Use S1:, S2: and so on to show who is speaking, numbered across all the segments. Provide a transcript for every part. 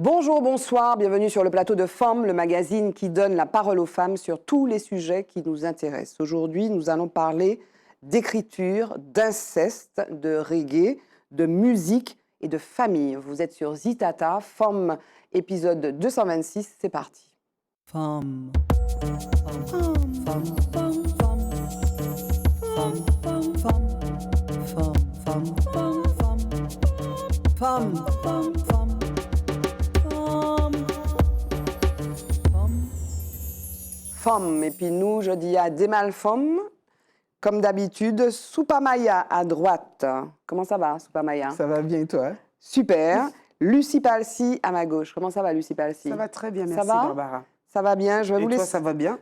S1: Bonjour, bonsoir, bienvenue sur le plateau de Femmes, le magazine qui donne la parole aux femmes sur tous les sujets qui nous intéressent. Aujourd'hui, nous allons parler d'écriture, d'inceste, de reggae, de musique et de famille. Vous êtes sur Zitata, Femmes, épisode 226, c'est parti.
S2: Femme, femme, femme, femme, femme, femme, femme, femme, femme, femme, femme, femme, femme.
S1: Femmes, et puis nous, je dis à Demal Femmes, comme d'habitude, Soupamaya à droite. Comment ça va, Soupamaya?
S3: Ça va bien, toi?
S1: Super. Lucie Palsy à ma gauche. Comment ça va, Lucie Palsy?
S3: Ça va très bien,
S1: Ça
S3: merci
S1: va
S3: Barbara.
S1: Ça va bien, je vais
S3: Et
S1: vous
S3: toi,
S1: laisser...
S3: ça va bien?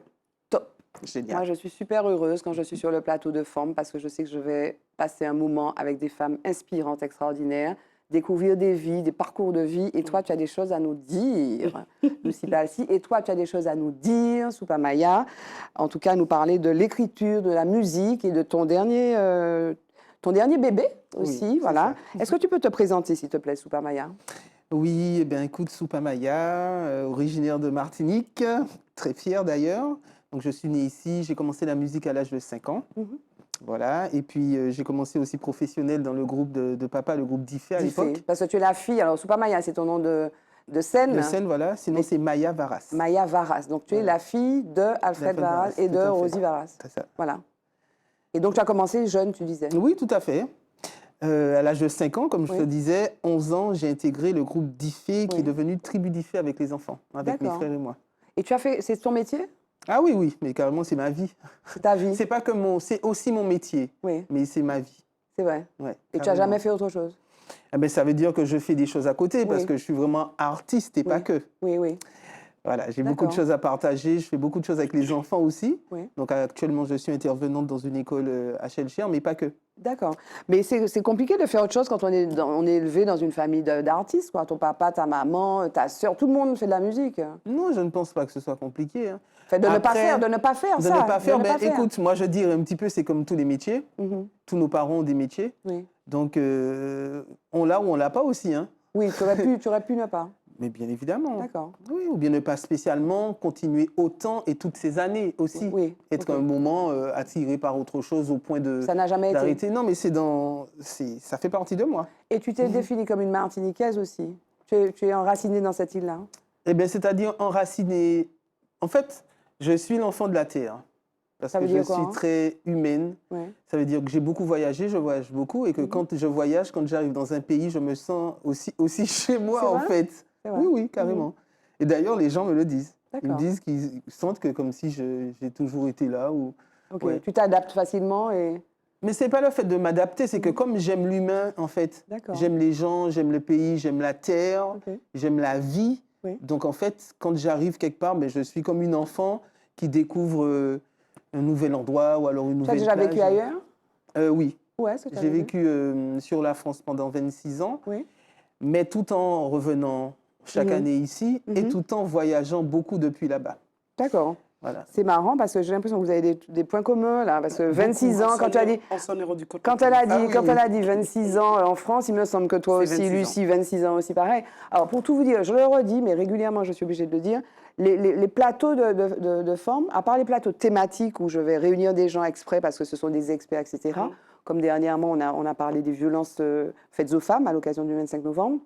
S1: Top.
S3: Génial.
S1: Moi, je suis super heureuse quand je suis sur le plateau de Femmes parce que je sais que je vais passer un moment avec des femmes inspirantes, extraordinaires, découvrir des vies, des parcours de vie. Et toi, tu as des choses à nous dire, Lucie Palsy. Et toi, tu as des choses à nous dire, Soupamaya. En tout cas, nous parler de l'écriture, de la musique et de ton dernier bébé aussi.
S3: Oui,
S1: voilà.
S3: c'est
S1: Est-ce que tu peux te présenter, s'il te plaît, Soupamaya?
S3: Oui, eh bien, écoute, Soupamaya, originaire de Martinique, très fière d'ailleurs. Donc, je suis née ici, j'ai commencé la musique à l'âge de 5 ans. Voilà, et puis j'ai commencé aussi professionnelle dans le groupe de papa, le groupe Diffé à l'époque.
S1: Parce que tu es la fille, alors Soupamaya, c'est ton nom de scène.
S3: De scène, voilà, sinon c'est Maya Varas.
S1: Maya Varas. Donc tu es la fille de Alfred Varas et de Rosie Varas.
S3: C'est ça.
S1: Voilà. Et donc tu as commencé jeune, tu disais.
S3: Oui, tout à fait. À l'âge de 5 ans, comme je te disais, 11 ans, j'ai intégré le groupe Diffé qui est devenu Tribu Diffé avec les enfants, avec mes frères et moi.
S1: Et tu as fait, c'est ton métier?
S3: Ah oui, oui, mais carrément, c'est ma vie.
S1: C'est ta vie?
S3: C'est pas que c'est aussi mon métier, mais c'est ma vie.
S1: C'est vrai.
S3: Ouais,
S1: et tu n'as jamais fait autre chose?
S3: Eh ben, ça veut dire que je fais des choses à côté parce que je suis vraiment artiste et pas que.
S1: Oui, oui.
S3: Voilà, j'ai beaucoup de choses à partager, je fais beaucoup de choses avec les enfants aussi. Donc actuellement, je suis intervenante dans une école à Chelcher, mais pas que.
S1: D'accord. Mais c'est compliqué de faire autre chose quand on est élevé dans une famille d'artistes, quoi. Ton papa, ta maman, ta sœur, tout le monde fait de la musique.
S3: Non, je ne pense pas que ce soit compliqué. Hein.
S1: Fait, de ne pas faire ça.
S3: De ne pas faire, écoute, moi je dirais un petit peu, c'est comme tous les métiers. Tous nos parents ont des métiers. Donc on l'a ou on l'a pas aussi. Hein.
S1: Oui, tu aurais pu ne pas.
S3: Mais bien évidemment.
S1: D'accord.
S3: Oui, ou bien ne pas spécialement continuer autant et toutes ces années aussi.
S1: Oui.
S3: Être un moment attiré par autre chose au point de.
S1: Ça n'a jamais été.
S3: Non, mais ça fait partie de moi.
S1: Et tu t'es définie comme une Martiniquaise aussi. Tu es enracinée dans cette île-là.
S3: Eh bien, c'est-à-dire enracinée. En fait, je suis l'enfant de la terre. Parce que je suis très humaine. Ça veut dire que j'ai beaucoup voyagé, je voyage beaucoup. Et que quand je voyage, quand j'arrive dans un pays, je me sens aussi chez moi, en fait. Oui, oui, carrément. Et d'ailleurs, les gens me le disent. Ils me disent qu'ils sentent que comme si j'ai toujours été là.
S1: Tu t'adaptes facilement et...
S3: Mais ce n'est pas le fait de m'adapter, c'est que comme j'aime l'humain, en fait, j'aime les gens, j'aime le pays, j'aime la terre, j'aime la vie. Donc, en fait, quand j'arrive quelque part, je suis comme une enfant qui découvre un nouvel endroit ou alors une nouvelle plage.
S1: Tu as déjà vécu ailleurs?
S3: Oui.
S1: Où est-ce que tu as
S3: J'ai vécu sur la France pendant 26 ans, mais tout en revenant chaque année ici et tout en voyageant beaucoup depuis là-bas.
S1: D'accord.
S3: Voilà.
S1: C'est marrant parce que j'ai l'impression que vous avez des points communs là. Parce que 26 ans, quand tu as dit.
S3: On s'en est rendu compte.
S1: Quand elle a dit 26 ans en France, il me semble que toi aussi, Lucie, 26 ans aussi, pareil. Alors pour tout vous dire, je le redis, mais régulièrement je suis obligée de le dire, les plateaux de Femmes, à part les plateaux thématiques où je vais réunir des gens exprès parce que ce sont des experts, etc. Comme dernièrement, on a parlé des violences faites aux femmes à l'occasion du 25 novembre.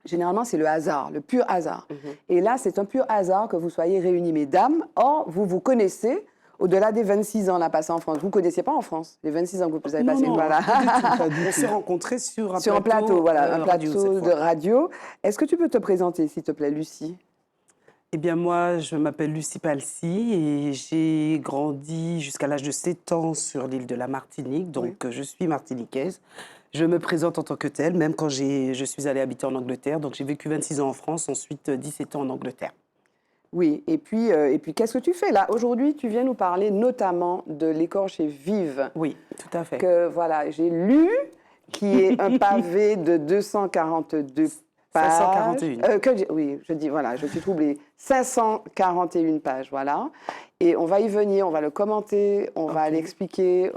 S1: Généralement, c'est le hasard, le pur hasard. Et là, c'est un pur hasard que vous soyez réunis, mesdames. Or, vous vous connaissez au-delà des 26 ans là, passés en France. Vous ne connaissiez pas en France, les 26 ans que vous avez passés. Voilà.
S3: On s'est rencontrés sur
S1: un plateau, voilà, un plateau de radio. Est-ce que tu peux te présenter, s'il te plaît, Lucie?
S4: Eh bien, moi, je m'appelle Lucie Palsy et j'ai grandi jusqu'à l'âge de 7 ans sur l'île de la Martinique, donc je suis martiniquaise. Je me présente en tant que telle, même quand je suis allée habiter en Angleterre. Donc, j'ai vécu 26 ans en France, ensuite 17 ans en Angleterre.
S1: Oui, et puis qu'est-ce que tu fais là? Aujourd'hui, tu viens nous parler notamment de L'écorché vive.
S4: Oui, tout à fait.
S1: Que, voilà, j'ai lu, qui est un pavé de 242 pages.
S4: 541.
S1: Oui, je dis, voilà, je suis troublée. 541 pages, voilà. Et on va y venir, on va le commenter, on va l'expliquer,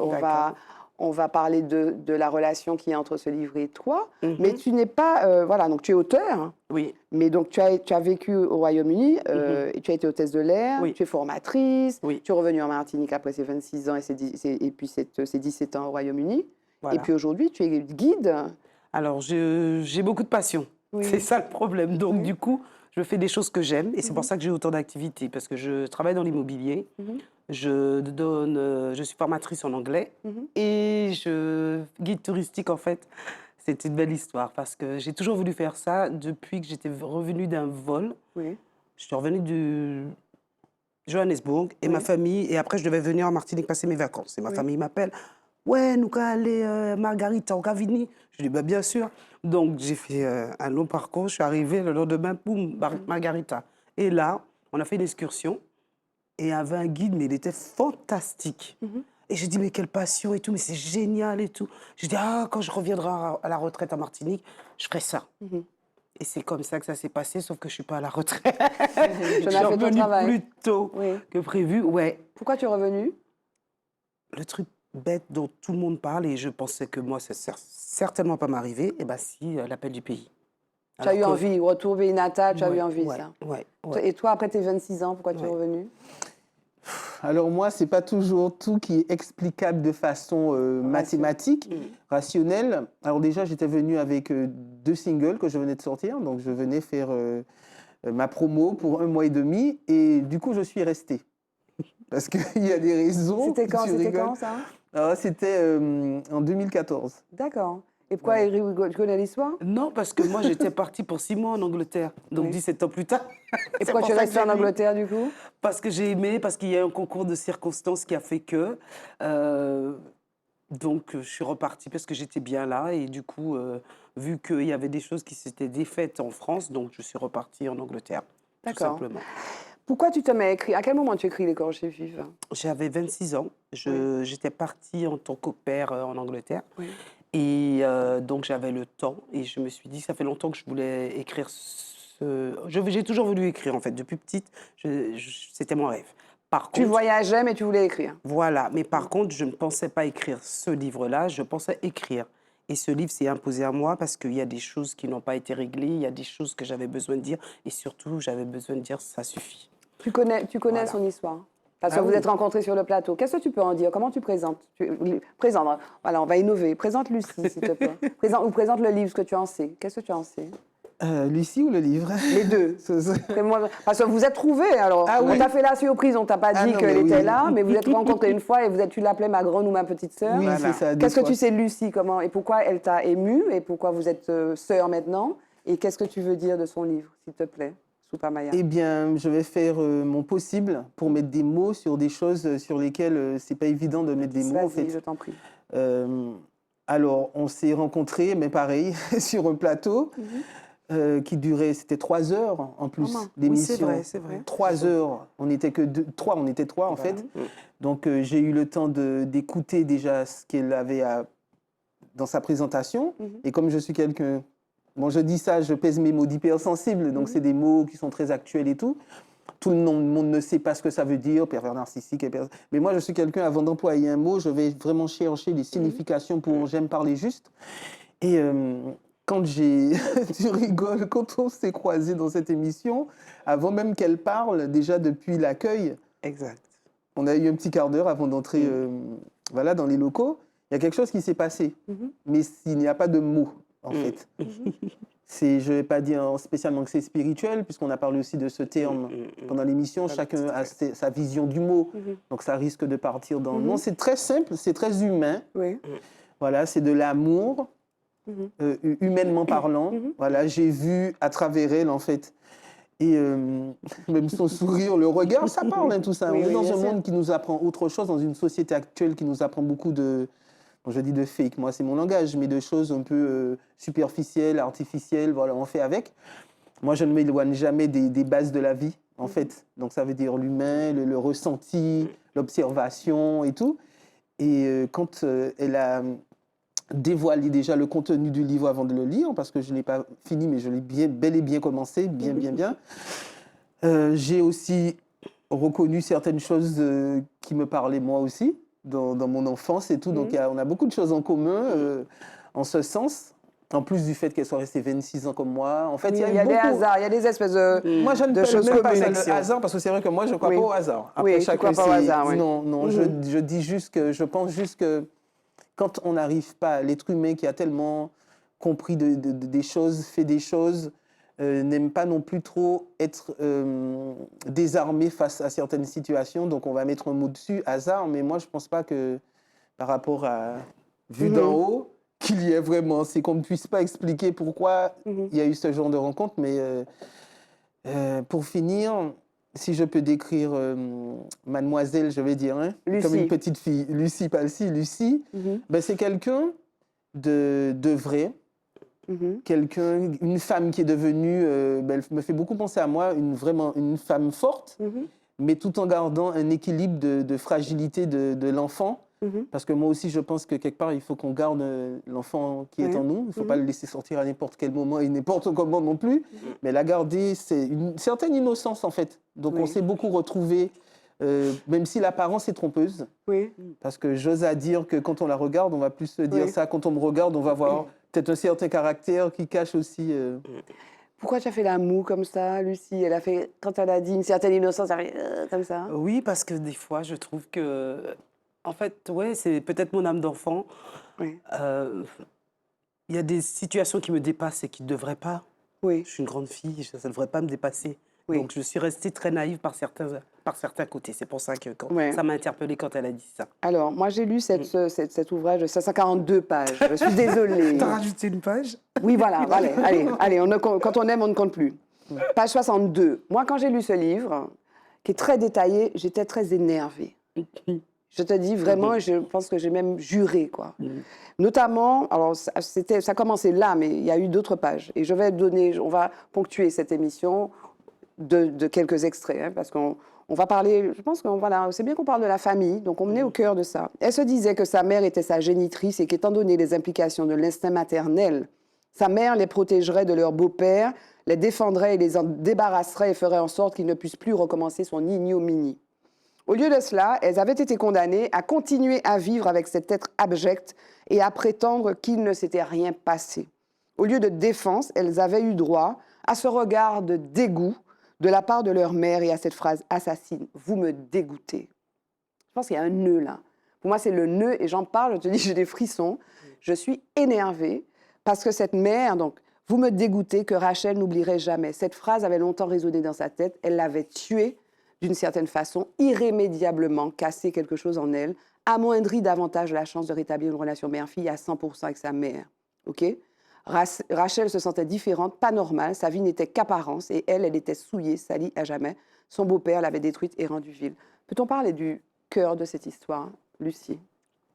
S1: on va parler de la relation qui est entre ce livre et toi. Mais tu n'es pas... voilà, donc tu es auteur.
S4: Oui.
S1: Mais donc tu as vécu au Royaume-Uni, et tu as été hôtesse de l'air, tu es formatrice, tu es revenue en Martinique après ces 26 ans et puis ces 17 ans au Royaume-Uni. Voilà. Et puis aujourd'hui, tu es guide.
S4: Alors, j'ai beaucoup de passion. C'est ça le problème. Donc, du coup, je fais des choses que j'aime et c'est pour ça que j'ai autant d'activités parce que je travaille dans l'immobilier. Je suis formatrice en anglais et je guide touristique en fait. C'est une belle histoire parce que j'ai toujours voulu faire ça depuis que j'étais revenue d'un vol. Je suis revenue de Johannesburg et ma famille, et après je devais venir en Martinique passer mes vacances. Et ma famille m'appelle. Ouais, nous allons aller Margarita, on va venir. Je dis, bah, bien sûr. Donc, j'ai fait un long parcours. Je suis arrivée le lendemain, boum, Margarita. Et là, on a fait une excursion. Et il y avait un guide, mais il était fantastique. Et j'ai dit, mais quelle passion et tout, mais c'est génial et tout. J'ai dit, quand je reviendrai à la retraite en Martinique, je ferai ça. Et c'est comme ça que ça s'est passé, sauf que je ne suis pas à la retraite. Je suis revenue plus tôt que prévu. Ouais.
S1: Pourquoi tu es revenue?
S4: Le truc bête dont tout le monde parle, et je pensais que moi, ça ne certainement pas m'arriver, et bien si, l'appel du pays.
S1: Tu as eu envie, retour pays natal, tu as eu envie, ça.
S4: Ouais.
S1: Et toi, après tes 26 ans, pourquoi tu es revenue?
S3: Alors moi, ce n'est pas toujours tout qui est explicable de façon mathématique, rationnelle. Alors déjà, j'étais venue avec 2 singles que je venais de sortir, donc je venais faire ma promo pour 1 mois et demi, et du coup, je suis restée. Parce qu'il y a des raisons.
S1: C'était quand ça?
S3: Alors, c'était en 2014.
S1: D'accord. Et pourquoi tu connais l'histoire?
S4: Non, parce que moi, j'étais partie pour 6 mois en Angleterre. Donc, 17 ans plus tard.
S1: Et pourquoi tu es restée en Angleterre, du coup?
S4: Parce que j'ai aimé, parce qu'il y a eu un concours de circonstances qui a fait que... donc, je suis repartie parce que j'étais bien là. Et du coup, vu qu'il y avait des choses qui s'étaient défaites en France, donc je suis repartie en Angleterre. D'accord. Tout simplement.
S1: Pourquoi tu te mets à écrire? À quel moment tu écris Les Corps Juifs?
S4: J'avais 26 ans. J'étais partie en tant qu'au pair en Angleterre. Et donc, j'avais le temps. Et je me suis dit, ça fait longtemps que je voulais écrire j'ai toujours voulu écrire, en fait. Depuis petite, c'était mon rêve. Par contre,
S1: tu voyageais, mais tu voulais écrire.
S4: Voilà. Mais par contre, je ne pensais pas écrire ce livre-là. Je pensais écrire. Et ce livre s'est imposé à moi parce qu'il y a des choses qui n'ont pas été réglées. Il y a des choses que j'avais besoin de dire. Et surtout, j'avais besoin de dire, ça suffit.
S1: Tu connais son histoire? Parce que vous êtes rencontrés sur le plateau. Qu'est-ce que tu peux en dire? Comment tu présentes? Présente. Voilà, on va innover. Présente Lucie, s'il te plaît. Présente le livre, ce que tu en sais. Qu'est-ce que tu en sais?
S3: Lucie ou le livre?
S1: Les deux. Parce que vous êtes trouvés. Alors, on t'a fait la surprise, on t'a pas dit qu'elle était là, mais vous êtes rencontrés une fois et tu l'appelais ma grande ou ma petite sœur.
S3: Oui, c'est ça.
S1: Qu'est-ce que tu sais de Lucie? Comment et pourquoi elle t'a émue et pourquoi vous êtes sœurs maintenant? Et qu'est-ce que tu veux dire de son livre, s'il te plaît?
S3: Eh bien, je vais faire mon possible pour mettre des mots sur des choses sur lesquelles c'est pas évident de mettre des mots. En fait.
S1: Je t'en prie.
S3: Alors, on s'est rencontrés, mais pareil, sur un plateau qui durait, c'était 3 heures en plus d'émission.
S4: Oui, c'est vrai.
S3: 3 heures. On n'était que 3, on était 3 en fait. Donc, j'ai eu le temps d'écouter déjà ce qu'elle avait dans sa présentation. Et comme je suis quelqu'un... Bon, je dis ça, je pèse mes mots d'hypersensible, donc c'est des mots qui sont très actuels et tout. Tout le monde ne sait pas ce que ça veut dire, pervers narcissique. Mais moi, je suis quelqu'un, avant d'employer un mot, je vais vraiment chercher les significations pour j'aime parler juste. Et quand tu rigoles, quand on s'est croisés dans cette émission, avant même qu'elle parle, déjà depuis l'accueil, on a eu un petit quart d'heure avant d'entrer dans les locaux. Il y a quelque chose qui s'est passé, mais il n'y a pas de mots. En fait. Je ne vais pas dire spécialement que c'est spirituel, puisqu'on a parlé aussi de ce terme pendant l'émission. Chacun a sa vision du mot, donc ça risque de partir dans... Non, c'est très simple, c'est très humain. Voilà, c'est de l'amour, humainement parlant. Voilà, j'ai vu à travers elle, en fait. Et même son sourire, le regard, ça parle, tout ça. On est dans un monde qui nous apprend autre chose, dans une société actuelle qui nous apprend beaucoup de... Bon, je dis de fake, moi c'est mon langage, mais de choses un peu superficielles, artificielles, voilà, on fait avec. Moi, je ne m'éloigne jamais des bases de la vie, en fait. Donc, ça veut dire l'humain, le ressenti, l'observation et tout. Et quand elle a dévoilé déjà le contenu du livre avant de le lire, parce que je ne l'ai pas fini, mais je l'ai bel et bien commencé, bien. J'ai aussi reconnu certaines choses qui me parlaient moi aussi. dans mon enfance et tout. Donc, on a beaucoup de choses en commun en ce sens. En plus du fait qu'elle soit restée 26 ans comme moi. En fait,
S1: il y a des hasards, il y a des espèces de
S3: moi, je ne
S1: de choses
S3: même pas
S1: communes.
S3: ça le hasard, parce que c'est vrai que moi, je ne crois pas au hasard.
S1: Après, tu ne crois pas au hasard, oui.
S3: Non, je dis juste que je pense juste que quand on n'arrive pas, l'être humain qui a tellement compris des choses, fait des choses, n'aime pas non plus trop être désarmé face à certaines situations. Donc, on va mettre un mot dessus, hasard. Mais moi, je ne pense pas que par rapport à vu d'en haut, qu'il y ait vraiment, c'est qu'on ne puisse pas expliquer pourquoi il y a eu ce genre de rencontre. Mais pour finir, si je peux décrire mademoiselle, je vais dire, comme une petite fille, Lucie Palsy, Lucie, ben, c'est quelqu'un de vrai, une femme qui est devenue, ben, elle me fait beaucoup penser à moi, vraiment une femme forte, mais tout en gardant un équilibre de fragilité de l'enfant. Parce que moi aussi, je pense que quelque part, il faut qu'on garde l'enfant qui est en nous. Il ne faut pas le laisser sortir à n'importe quel moment et n'importe comment non plus. Mais la garder, c'est une certaine innocence, en fait. Donc, on s'est beaucoup retrouvés, même si l'apparence est trompeuse. Parce que j'ose à dire que quand on la regarde, on va plus se dire ça. Quand on me regarde, on va voir peut-être un certain caractère qui cache aussi...
S1: Pourquoi tu as fait la moue comme ça, Lucie? Elle a fait, quand elle a dit une certaine innocence, elle a fait comme ça.
S4: Oui, parce que des fois, je trouve que... En fait, ouais, c'est peut-être mon âme d'enfant. Il y a des situations qui me dépassent et qui ne devraient pas. Je suis une grande fille, ça ne devrait pas me dépasser. Donc, je suis restée très naïve par certains côtés. C'est pour ça que ça m'a interpellée quand elle a dit ça.
S1: Alors, moi, j'ai lu cet ouvrage de 542 pages. Je suis désolée.
S4: T'as rajouté une page?
S1: Oui, voilà. Allez, quand on aime, on ne compte plus. Page 62. Moi, quand j'ai lu ce livre, qui est très détaillé, j'étais très énervée. Je te dis vraiment, je pense que j'ai même juré, quoi. Notamment, alors ça commençait là, mais il y a eu d'autres pages. Et on va ponctuer cette émission de quelques extraits, parce qu'on va parler, je pense que voilà, c'est bien qu'on parle de la famille, donc on est au cœur de ça. Elle se disait que sa mère était sa génitrice et qu'étant donné les implications de l'instinct maternel, sa mère les protégerait de leur beau-père, les défendrait et les en débarrasserait et ferait en sorte qu'il ne puisse plus recommencer son ignominie. Au lieu de cela, elles avaient été condamnées à continuer à vivre avec cet être abject et à prétendre qu'il ne s'était rien passé. Au lieu de défense, elles avaient eu droit à ce regard de dégoût de la part de leur mère et à cette phrase assassine « Vous me dégoûtez ». Je pense qu'il y a un nœud là. Pour moi, c'est le nœud et j'en parle, je te dis, j'ai des frissons. Je suis énervée parce que cette mère, donc, « Vous me dégoûtez » que Rachel n'oublierait jamais. Cette phrase avait longtemps résonné dans sa tête. Elle l'avait tuée d'une certaine façon, irrémédiablement cassé quelque chose en elle, amoindrit davantage la chance de rétablir une relation mère-fille à 100% avec sa mère. Okay? Rachel se sentait différente, pas normale, sa vie n'était qu'apparence et elle était souillée, salie à jamais. Son beau-père l'avait détruite et rendue vile. Peut-on parler du cœur de cette histoire, Lucie?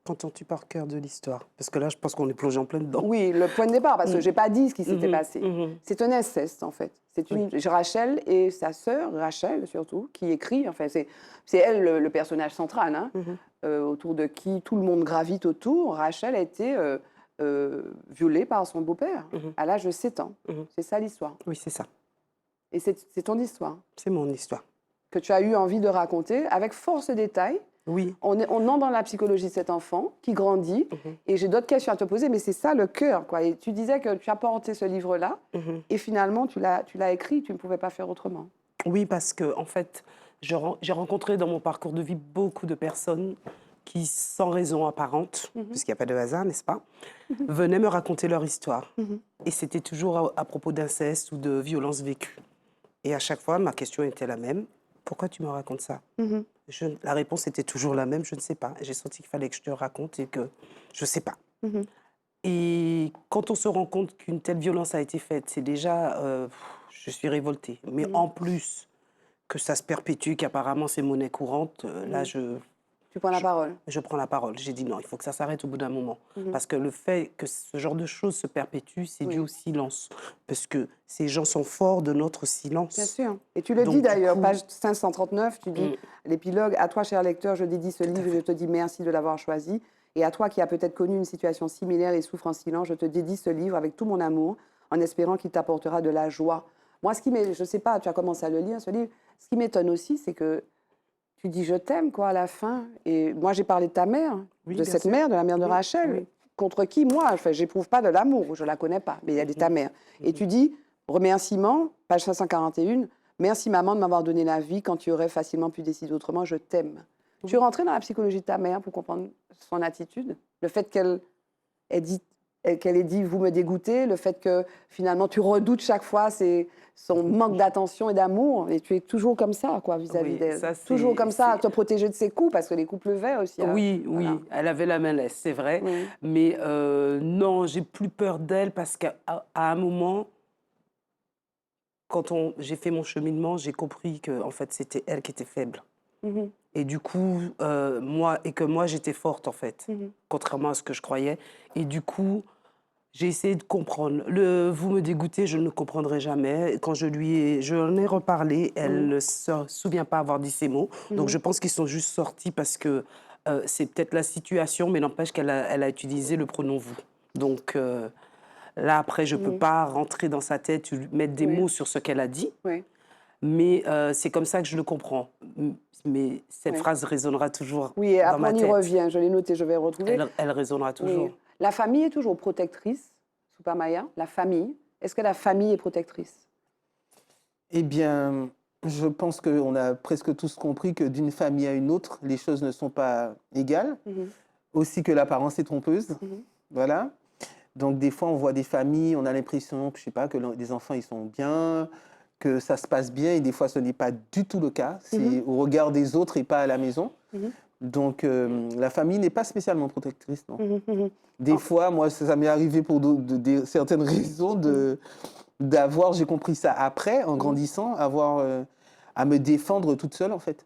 S4: Qu'entends-tu par cœur de l'histoire? Parce que là, je pense qu'on est plongé en plein dedans.
S1: Oui, le point de départ, parce que je n'ai pas dit ce qui s'était passé. C'est un inceste, en fait. C'est Rachel et sa sœur, Rachel surtout, qui écrit. Enfin, c'est elle le personnage central, hein, autour de qui tout le monde gravite autour. Rachel a été violée par son beau-père à l'âge de 7 ans. C'est ça l'histoire.
S4: Oui, c'est ça.
S1: Et c'est ton histoire.
S4: C'est mon histoire.
S1: Que tu as eu envie de raconter avec force détails.
S4: Oui.
S1: On entre dans la psychologie de cet enfant qui grandit. Et j'ai d'autres questions à te poser, mais c'est ça le cœur, quoi. Et tu disais que tu as porté ce livre-là et finalement, tu l'as écrit, tu ne pouvais pas faire autrement.
S4: Oui, parce que en fait, j'ai rencontré dans mon parcours de vie beaucoup de personnes qui, sans raison apparente, puisqu'il n'y a pas de hasard, n'est-ce pas, venaient me raconter leur histoire. Et c'était toujours à propos d'inceste ou de violences vécues. Et à chaque fois, ma question était la même. Pourquoi tu me racontes ça? La réponse était toujours la même, je ne sais pas. J'ai senti qu'il fallait que je te raconte et que je ne sais pas. Et quand on se rend compte qu'une telle violence a été faite, c'est déjà... je suis révoltée. Mais en plus, que ça se perpétue, qu'apparemment c'est monnaie courante, là,
S1: Tu prends la parole.
S4: Je prends la parole. J'ai dit non, il faut que ça s'arrête au bout d'un moment. Parce que le fait que ce genre de choses se perpétue, c'est dû au silence. Parce que ces gens sont forts de notre silence.
S1: Bien sûr. Et tu le dis d'ailleurs, page 539, tu dis l'épilogue, à toi, cher lecteur, je dédie ce livre et je te dis merci de l'avoir choisi. Et à toi qui as peut-être connu une situation similaire et souffre en silence, je te dédie ce livre avec tout mon amour, en espérant qu'il t'apportera de la joie. Moi, je ne sais pas, tu as commencé à le lire, ce livre. Ce qui m'étonne aussi, c'est que tu dis je t'aime, quoi, à la fin. Et moi, j'ai parlé de ta mère, de cette mère, de la mère de Rachel, contre qui, moi, enfin, j'éprouve pas de l'amour, je la connais pas, mais il y a des ta mère. Et tu dis, remerciement, page 541, merci maman de m'avoir donné la vie quand tu aurais facilement pu décider autrement, je t'aime. Tu es rentrée dans la psychologie de ta mère pour comprendre son attitude, le fait qu'elle ait dit, vous me dégoûtez, le fait que finalement tu redoutes chaque fois son manque d'attention et d'amour, et tu es toujours comme ça, quoi, vis-à-vis d'elle. Toujours comme ça, à te protéger de ses coups, parce que les coups pleuvaient aussi.
S4: Oui, voilà. Elle avait la main laisse, c'est vrai. Oui. Mais non, j'ai plus peur d'elle parce qu'à un moment, quand j'ai fait mon cheminement, j'ai compris que en fait, c'était elle qui était faible. Et du coup, moi, j'étais forte, en fait, contrairement à ce que je croyais. Et du coup, j'ai essayé de comprendre. Vous me dégoûtez, je ne le comprendrai jamais. Quand j'en ai reparlé, elle ne se souvient pas avoir dit ces mots. Donc, je pense qu'ils sont juste sortis parce que c'est peut-être la situation, mais n'empêche qu'elle a utilisé le pronom « vous ». Donc, là, après, je ne peux pas rentrer dans sa tête, mettre des mots sur ce qu'elle a dit. Mais c'est comme ça que je le comprends. Mais cette phrase résonnera toujours dans ma tête.
S1: Oui, et après on y revient, je l'ai noté, je vais retrouver.
S4: Elle résonnera toujours.
S1: Oui. La famille est toujours protectrice, Soupamaya, la famille. Est-ce que la famille est protectrice?
S3: Eh bien, je pense qu'on a presque tous compris que d'une famille à une autre, les choses ne sont pas égales. Aussi que l'apparence est trompeuse. Voilà. Donc des fois, on voit des familles, on a l'impression, je sais pas, que les enfants, ils sont bien, que ça se passe bien, et des fois, ce n'est pas du tout le cas. C'est au regard des autres et pas à la maison. Donc, la famille n'est pas spécialement protectrice, non. Des fois, moi, ça m'est arrivé pour certaines raisons d'avoir, j'ai compris ça après, en grandissant, à me défendre toute seule, en fait.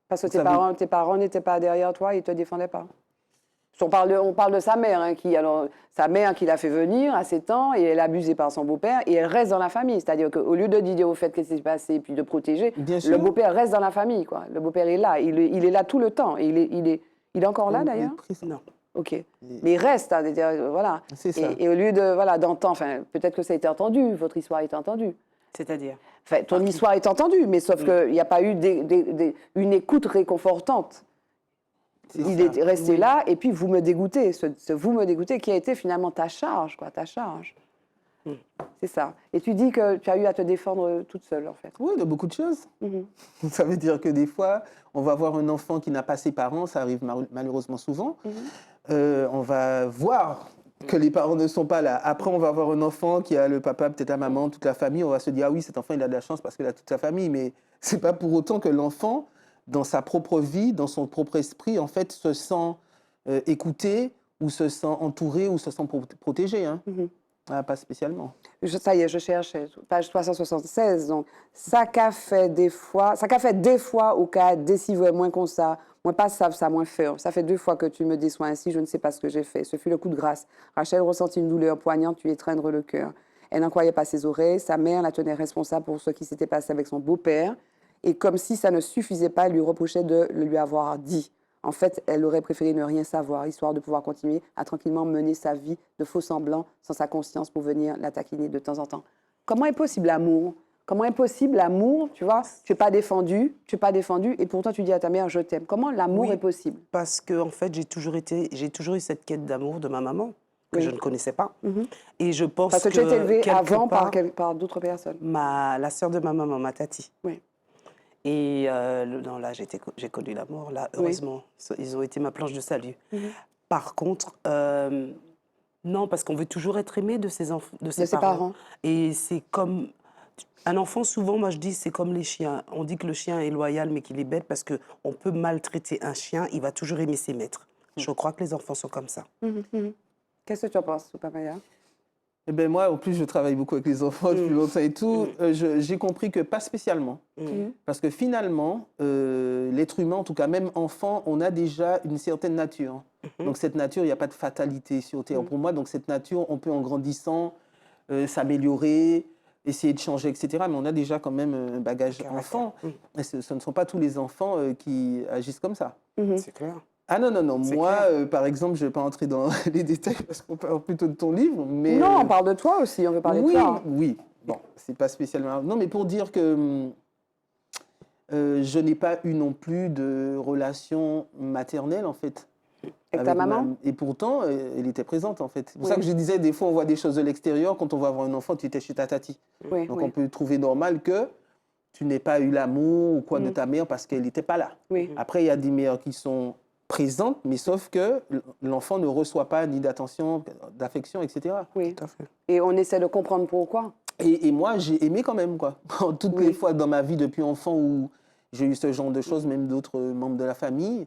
S1: Parce que tes parents n'étaient pas derrière toi, ils ne te défendaient pas. On parle de sa mère, sa mère qui l'a fait venir à 7 ans et elle est abusée par son beau-père et elle reste dans la famille. C'est-à-dire qu'au lieu de dire au fait qu'est-ce qui s'est passé et puis de protéger, le beau-père reste dans la famille, quoi. Le beau-père est là, il est là tout le temps. Et il est encore là d'ailleurs?
S4: Non.
S1: Ok. Mais il reste, voilà.
S3: C'est ça.
S1: Et au lieu d'entendre, peut-être que ça a été entendu, votre histoire a été entendue.
S4: C'est-à-dire?
S1: Ton histoire est entendue, mais sauf qu'il n'y a pas eu une écoute réconfortante. Il est resté là, et puis vous me dégoûtez, vous me dégoûtez, qui a été finalement ta charge, quoi, ta charge. C'est ça. Et tu dis que tu as eu à te défendre toute seule, en fait.
S3: Oui, de beaucoup de choses. Ça veut dire que des fois, on va voir un enfant qui n'a pas ses parents, ça arrive malheureusement souvent. On va voir que les parents ne sont pas là. Après, on va voir un enfant qui a le papa, peut-être la maman, toute la famille. On va se dire, ah oui, cet enfant, il a de la chance parce qu'il a toute sa famille. Mais ce n'est pas pour autant que l'enfant, dans sa propre vie, dans son propre esprit, en fait, se sent écouté ou se sent entouré ou se sent protégé. Pas spécialement.
S1: Ça y est, je cherche, page 376. Donc, ça qu'a fait des fois au cas décisive, moins qu'on ça, moins pas ça, moins faire. Ça fait 2 fois que tu me déçois ainsi, je ne sais pas ce que j'ai fait. Ce fut le coup de grâce. Rachel ressentit une douleur poignante, lui étreindre le cœur. Elle n'en croyait pas ses oreilles. Sa mère la tenait responsable pour ce qui s'était passé avec son beau-père. Et comme si ça ne suffisait pas, elle lui reprochait de le lui avoir dit. En fait, elle aurait préféré ne rien savoir, histoire de pouvoir continuer à tranquillement mener sa vie de faux semblants sans sa conscience pour venir la taquiner de temps en temps. Comment est possible l'amour? Comment est possible l'amour? Tu vois, tu n'es pas défendu, et pourtant tu dis à ta mère, je t'aime. Comment l'amour est possible?
S4: Parce que en fait, j'ai toujours eu cette quête d'amour de ma maman, que je ne connaissais pas. Et je pense
S1: parce que tu as été élevée avant
S4: part,
S1: par d'autres personnes.
S4: La sœur de ma maman, ma tati.
S1: Oui.
S4: Et non, là, j'ai connu l'amour. Là, heureusement, ils ont été ma planche de salut. Par contre, non, parce qu'on veut toujours être aimé de ses parents. Et c'est comme un enfant, souvent, moi je dis, c'est comme les chiens. On dit que le chien est loyal, mais qu'il est bête parce qu'on peut maltraiter un chien, il va toujours aimer ses maîtres. Je crois que les enfants sont comme ça.
S1: Qu'est-ce que tu en penses, Soupamaya?
S3: Eh bien, moi, en plus, je travaille beaucoup avec les enfants depuis longtemps et tout. J'ai compris que pas spécialement. Parce que finalement, l'être humain, en tout cas même enfant, on a déjà une certaine nature. Donc cette nature, il n'y a pas de fatalité sur Terre. Pour moi, donc cette nature, on peut en grandissant s'améliorer, essayer de changer, etc. Mais on a déjà quand même un bagage enfant. Et ce ne sont pas tous les enfants qui agissent comme ça.
S4: C'est clair.
S3: Ah non. Moi, par exemple, je ne vais pas entrer dans les détails parce qu'on parle plutôt de ton livre. Mais,
S1: non, on parle de toi aussi, on veut parler de toi.
S3: Oui, bon, c'est pas spécialement... Non, mais pour dire que je n'ai pas eu non plus de relation maternelle, en fait.
S1: Avec ta maman?
S3: Et pourtant, elle était présente, en fait. C'est pour ça que je disais, des fois, on voit des choses de l'extérieur. Quand on va avoir un enfant, tu étais chez ta tati.
S1: Oui,
S3: donc, on peut trouver normal que tu n'aies pas eu l'amour ou quoi de ta mère parce qu'elle n'était pas là.
S1: Oui.
S3: Après, il y a des mères qui sont présentes, mais sauf que l'enfant ne reçoit pas ni d'attention, d'affection, etc.
S1: Oui.
S3: Tout à fait.
S1: Et on essaie de comprendre pourquoi.
S3: Et moi, j'ai aimé quand même, quoi. Toutes les fois dans ma vie depuis enfant où j'ai eu ce genre de choses, même d'autres membres de la famille,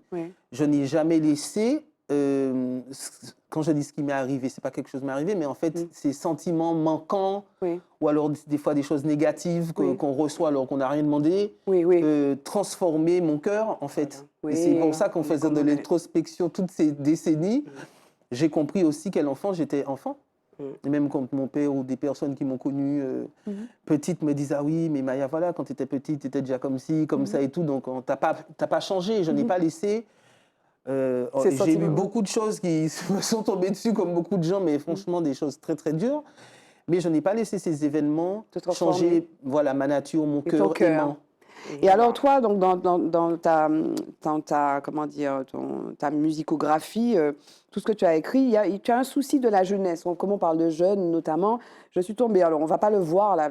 S3: je n'ai jamais laissé, quand je dis ce qui m'est arrivé, c'est pas quelque chose qui m'est arrivé, mais en fait, ces sentiments manquants, ou alors des fois des choses négatives qu'on reçoit alors qu'on n'a rien demandé, transformer mon cœur, en fait. Et c'est pour ça qu'en faisant de l'introspection toutes ces décennies, j'ai compris aussi quel enfant j'étais enfant. Et même quand mon père ou des personnes qui m'ont connue petite me disent « Ah oui, mais Maya, voilà, quand tu étais petite, tu étais déjà comme ci, comme ça et tout, donc t'as pas changé. » Je n'ai pas laissé... j'ai eu beaucoup de choses qui me sont tombées dessus, comme beaucoup de gens, mais franchement, des choses très, très dures. Mais je n'ai pas laissé ces événements changer ma nature, mon cœur aimant.
S1: Et alors toi, donc dans ta comment dire, ta musicographie, tout ce que tu as écrit, tu as un souci de la jeunesse. Comme on parle de jeunes notamment, je suis tombée, alors on ne va pas le voir là,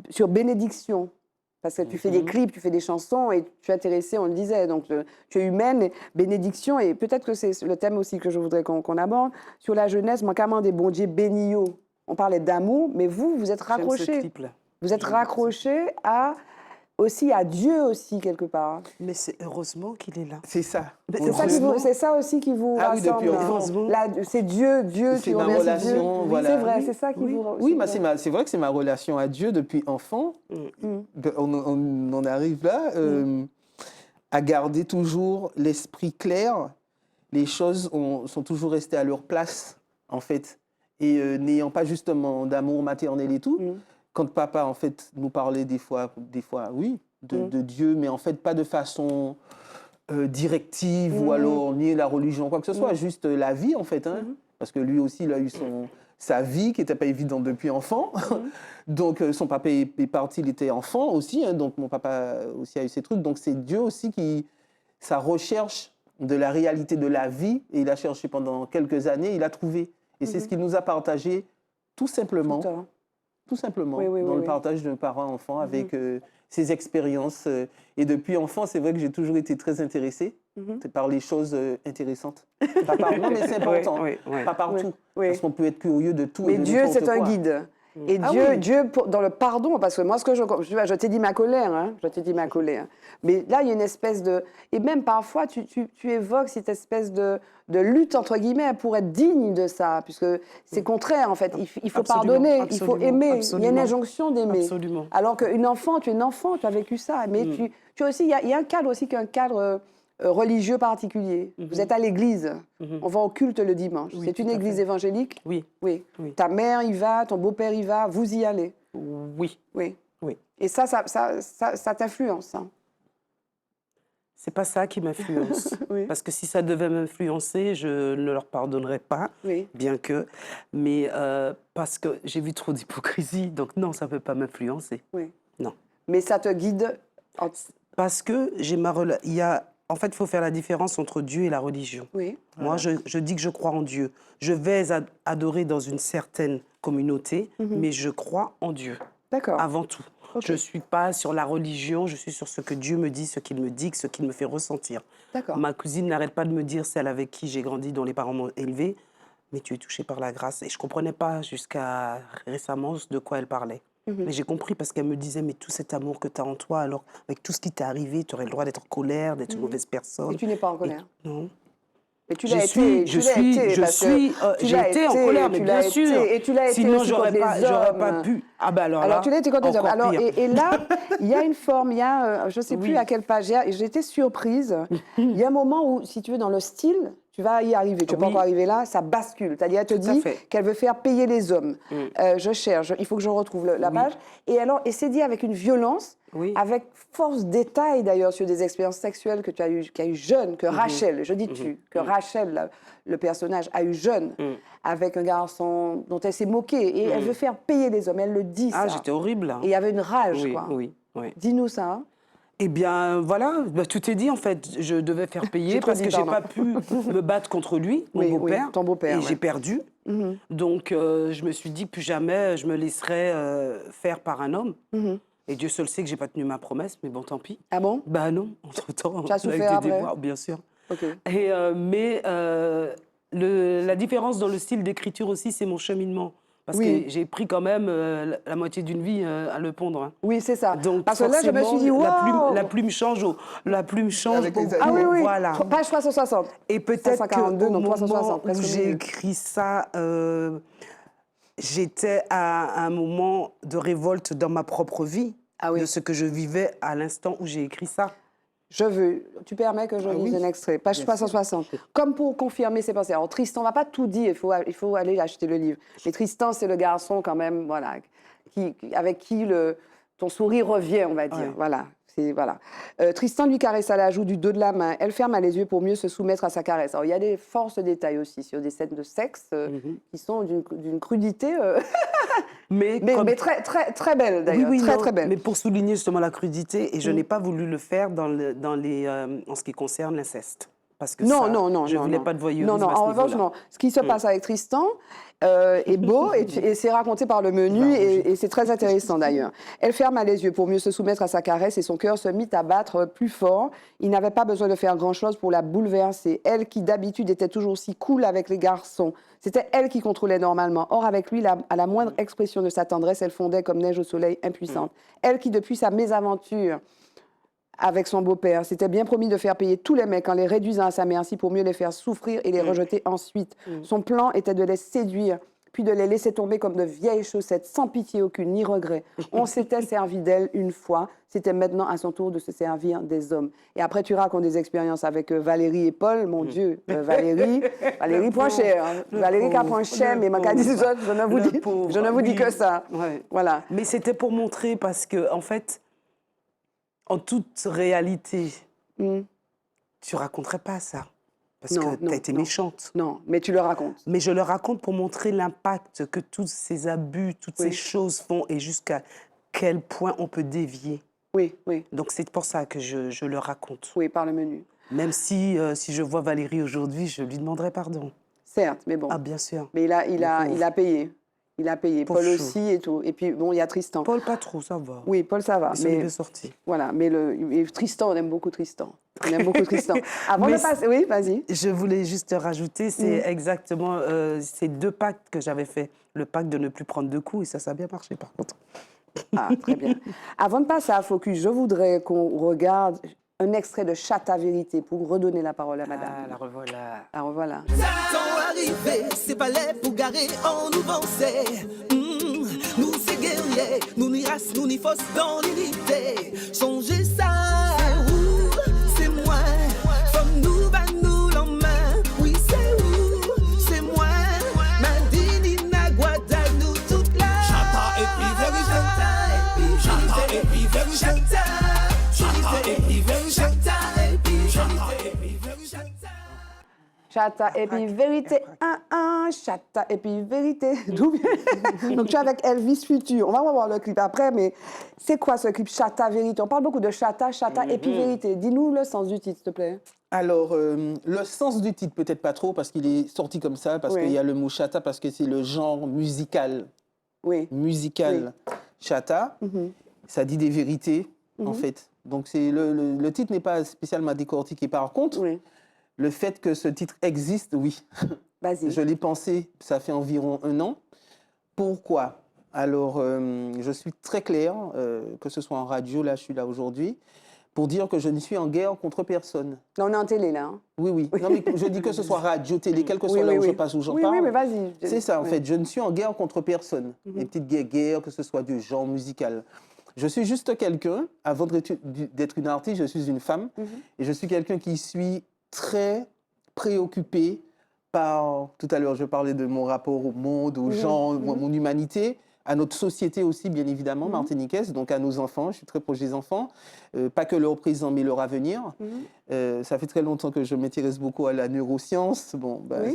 S1: sur Bénédiction. Parce que tu fais des clips, tu fais des chansons et tu es intéressée, on le disait, donc tu es humaine, et Bénédiction, et peut-être que c'est le thème aussi que je voudrais qu'on aborde, sur la jeunesse, manquement des bon Dieu bénio. On parlait d'amour, mais vous êtes raccroché. Vous êtes raccroché aussi à Dieu aussi, quelque part.
S4: Mais c'est heureusement qu'il est là.
S3: C'est ça.
S1: C'est ça aussi qui vous rassemble. C'est Dieu,
S3: c'est ma relation.
S1: Dieu. Voilà. C'est vrai, c'est ça qui vous...
S3: Oui, c'est vrai que c'est ma relation à Dieu depuis enfant. On en arrive là, à garder toujours l'esprit clair. Les choses sont toujours restées à leur place, en fait. Et n'ayant pas justement d'amour maternel et tout... Quand papa, en fait, nous parlait des fois oui, de Dieu, mais en fait, pas de façon directive ou alors nier la religion, quoi que ce soit, juste la vie, en fait. Hein, parce que lui aussi, il a eu sa vie qui n'était pas évidente depuis enfant. Donc, son papa est parti, il était enfant aussi. Hein, donc, mon papa aussi a eu ses trucs. Donc, c'est Dieu aussi sa recherche de la réalité de la vie, et il a cherché pendant quelques années, il a trouvé. Et c'est ce qu'il nous a partagé, tout simplement. Tout simplement, dans le partage de parents-enfants avec ces expériences. Et depuis enfant, c'est vrai que j'ai toujours été très intéressée par les choses intéressantes. Pas par moi, mais c'est important. Pas partout. Parce qu'on peut être curieux de tout.
S1: Mais Dieu, c'est un guide. Et Dieu, dans le pardon, parce que moi, je t'ai dit ma colère, hein, mais là, il y a une espèce de... Et même parfois, tu évoques cette espèce de lutte, entre guillemets, pour être digne de ça, puisque c'est contraire, en fait. Il faut pardonner, il faut aimer. Il y a une injonction d'aimer. Alors tu es une enfant, tu as vécu ça. Mais tu as aussi, il y a un cadre aussi qui est un cadre... religieux particulier. Vous êtes à l'église. On va au culte le dimanche. C'est une église évangélique?
S4: Oui.
S1: Ta mère y va, ton beau-père y va, vous y allez?
S4: Oui.
S1: Et ça t'influence, hein?
S4: C'est pas ça qui m'influence. Parce que si ça devait m'influencer, je ne leur pardonnerais pas, bien que. Mais parce que j'ai vu trop d'hypocrisie, donc non, ça ne peut pas m'influencer. Non.
S1: Mais ça te guide?
S4: Parce que j'ai en fait, il faut faire la différence entre Dieu et la religion. Moi, je dis que je crois en Dieu. Je vais adorer dans une certaine communauté, mais je crois en Dieu.
S1: D'accord.
S4: Avant tout. Je ne suis pas sur la religion, je suis sur ce que Dieu me dit, ce qu'il me dit, ce qu'il me fait ressentir.
S1: D'accord.
S4: Ma cousine n'arrête pas de me dire, celle avec qui j'ai grandi, dont les parents m'ont élevée, mais tu es touchée par la grâce. Et je ne comprenais pas jusqu'à récemment de quoi elle parlait. Mais j'ai compris parce qu'elle me disait, mais tout cet amour que tu as en toi, alors avec tout ce qui t'est arrivé, tu aurais le droit d'être en colère, d'être une mauvaise personne.
S1: Et tu n'es pas en colère?
S4: Non.
S1: Mais tu l'as été. J'ai
S4: été en colère, mais bien sûr.
S1: Et tu l'as été.
S4: Sinon, j'aurais pas pu. Ah ben alors
S1: tu l'as été contre les hommes. Alors, et là, il y a une forme, je ne sais plus à quelle page, j'ai été surprise. Il y a un moment où, si tu veux, dans le style, tu vas y arriver, tu n'es pas encore arrivé là, ça bascule. C'est-à-dire, elle te dit qu'elle veut faire payer les hommes. Je cherche, il faut que je retrouve la page. Et c'est dit avec une violence, avec force détail d'ailleurs sur des expériences sexuelles que tu as eu jeune, que Rachel, je dis que Rachel, le personnage, a eu jeune, avec un garçon dont elle s'est moquée. Et elle veut faire payer les hommes, elle le dit ça.
S4: Ah, j'étais horrible.
S1: Et il y avait une rage, quoi.
S4: Oui.
S1: Dis-nous ça. Hein.
S4: Eh bien, voilà, tout est dit en fait. Je devais faire payer parce que je n'ai pas pu me battre contre lui, mon beau-père.
S1: Ton beau-père.
S4: Et j'ai perdu. Donc, je me suis dit, plus jamais je me laisserai faire par un homme. Et Dieu seul sait que je n'ai pas tenu ma promesse, mais bon, tant pis.
S1: Ah bon?
S4: Bah non, entre-temps.
S1: Tu as souffert
S4: avec des
S1: après?
S4: déboires, bien sûr.
S1: Ok.
S4: Et, mais la différence dans le style d'écriture aussi, c'est mon cheminement. Parce que j'ai pris quand même la moitié d'une vie à le pondre. Hein.
S1: Oui, c'est ça.
S4: Donc,
S1: parce que là, je me suis dit,
S4: la plume change. La plume change.
S1: Ah oui, oui.
S4: Voilà.
S1: Page 360.
S4: Et peut-être qu'au
S1: donc
S4: moment
S1: 360,
S4: où j'ai écrit ça, j'étais à un moment de révolte dans ma propre vie, de ce que je vivais à l'instant où j'ai écrit ça.
S1: Tu permets que je lise un extrait, page 360. Comme pour confirmer ses pensées. Alors Tristan, on ne va pas tout dire, il faut aller acheter le livre. Mais Tristan, c'est le garçon quand même, voilà, avec qui ton sourire revient, on va dire. Voilà. Voilà. Tristan lui caressa la joue du dos de la main. Elle ferma les yeux pour mieux se soumettre à sa caresse. Alors, il y a des forces détails aussi sur des scènes de sexe qui sont d'une crudité, mais très, très, très belle d'ailleurs.
S4: Oui,
S1: très belle.
S4: Mais pour souligner justement la crudité, et je n'ai pas voulu le faire en ce qui concerne l'inceste. Parce que je ne voulais pas de voyeurisme.
S1: Non, en revanche, non. Ce qui se passe avec Tristan est beau et c'est raconté par le menu et c'est très intéressant d'ailleurs. Elle ferma les yeux pour mieux se soumettre à sa caresse et son cœur se mit à battre plus fort. Il n'avait pas besoin de faire grand-chose pour la bouleverser. Elle qui d'habitude était toujours si cool avec les garçons, c'était elle qui contrôlait normalement. Or avec lui, à la moindre expression de sa tendresse, elle fondait comme neige au soleil, impuissante. Elle qui depuis sa mésaventure avec son beau-père, s'était bien promis de faire payer tous les mecs en les réduisant à sa merci pour mieux les faire souffrir et les rejeter ensuite. Son plan était de les séduire, puis de les laisser tomber comme de vieilles chaussettes, sans pitié aucune, ni regret. On s'était servi d'elle une fois, c'était maintenant à son tour de se servir des hommes. Et après, tu racontes des expériences avec Valérie et Paul, mon Dieu, Valérie point cher, hein. Valérie qui point cher, mais ma dit je ne vous dis que ça.
S4: Ouais.
S1: Voilà.
S4: Mais c'était pour montrer, parce que, en fait, en toute réalité, tu raconterais pas ça. Parce que tu as été méchante.
S1: Non, mais tu le racontes.
S4: Mais je le raconte pour montrer l'impact que tous ces abus, toutes ces choses font et jusqu'à quel point on peut dévier.
S1: Oui.
S4: Donc c'est pour ça que je le raconte.
S1: Oui, par le menu.
S4: Même si je vois Valérie aujourd'hui, je lui demanderai pardon.
S1: Certes, mais bon.
S4: Ah, bien sûr.
S1: Mais il a payé. Il a payé. Paul aussi et tout. Et puis, bon, il y a Tristan.
S4: Paul, pas trop, ça va.
S1: Oui, Paul, ça va.
S4: Mais c'est sorti.
S1: Voilà, mais Tristan, on aime beaucoup Tristan. Avant de passer... Oui, vas-y.
S4: Je voulais juste rajouter, c'est exactement ces deux pactes que j'avais fait. Le pacte de ne plus prendre de coups, et ça a bien marché, par contre.
S1: Ah, très bien. Avant de passer à Focus, je voudrais qu'on regarde un extrait de Chata Vérité pour redonner la parole à madame.
S4: Ah, la revoilà.
S1: La revoilà.
S5: Temps arrivé, c'est pas les pour garer, on nous pensait. Nous c'est guerriers, nous ni race, nous ni force dans l'unité. Changez ça, c'est où, c'est moi. Comme nous, va nous l'en main. Oui, c'est où, c'est moi. Mandini, Naguada, nous toute là.
S6: Chata et puis vérité. Chata et puis vérité. Chata et puis vérité.
S1: Chata et puis vérité, chata et puis vérité. D'où vient... Donc tu es avec Elvis Futur. On va voir le clip après, mais c'est quoi ce clip Chata Vérité? On parle beaucoup de chata et puis vérité. Dis-nous le sens du titre, s'il te plaît.
S3: Alors, le sens du titre, peut-être pas trop, parce qu'il est sorti comme ça, parce qu'il y a le mot chata, parce que c'est le genre musical. Musical chata. Ça dit des vérités, en fait. Donc le titre n'est pas spécialement décortiqué. Par contre, le fait que ce titre existe, oui.
S1: Vas-y.
S3: Je l'ai pensé, ça fait environ 1 an. Pourquoi? Alors, je suis très clair, que ce soit en radio, là, je suis là aujourd'hui, pour dire que je ne suis en guerre contre personne.
S1: Là, on est en télé, là. Hein.
S3: Oui. Non, mais je dis que ce soit radio, télé, quel que soit là où je passe, où j'en parle.
S1: Oui, mais vas-y.
S3: C'est ça, en fait. Je ne suis en guerre contre personne. Les petites guerres, que ce soit du genre musical. Je suis juste quelqu'un, avant d'être une artiste, je suis une femme, et je suis quelqu'un qui suis très préoccupé par, tout à l'heure je parlais de mon rapport au monde, aux gens, mon humanité, à notre société aussi bien évidemment, martiniquaise, donc à nos enfants, je suis très proche des enfants, pas que leur présent mais leur avenir. Ça fait très longtemps que je m'intéresse beaucoup à la neuroscience,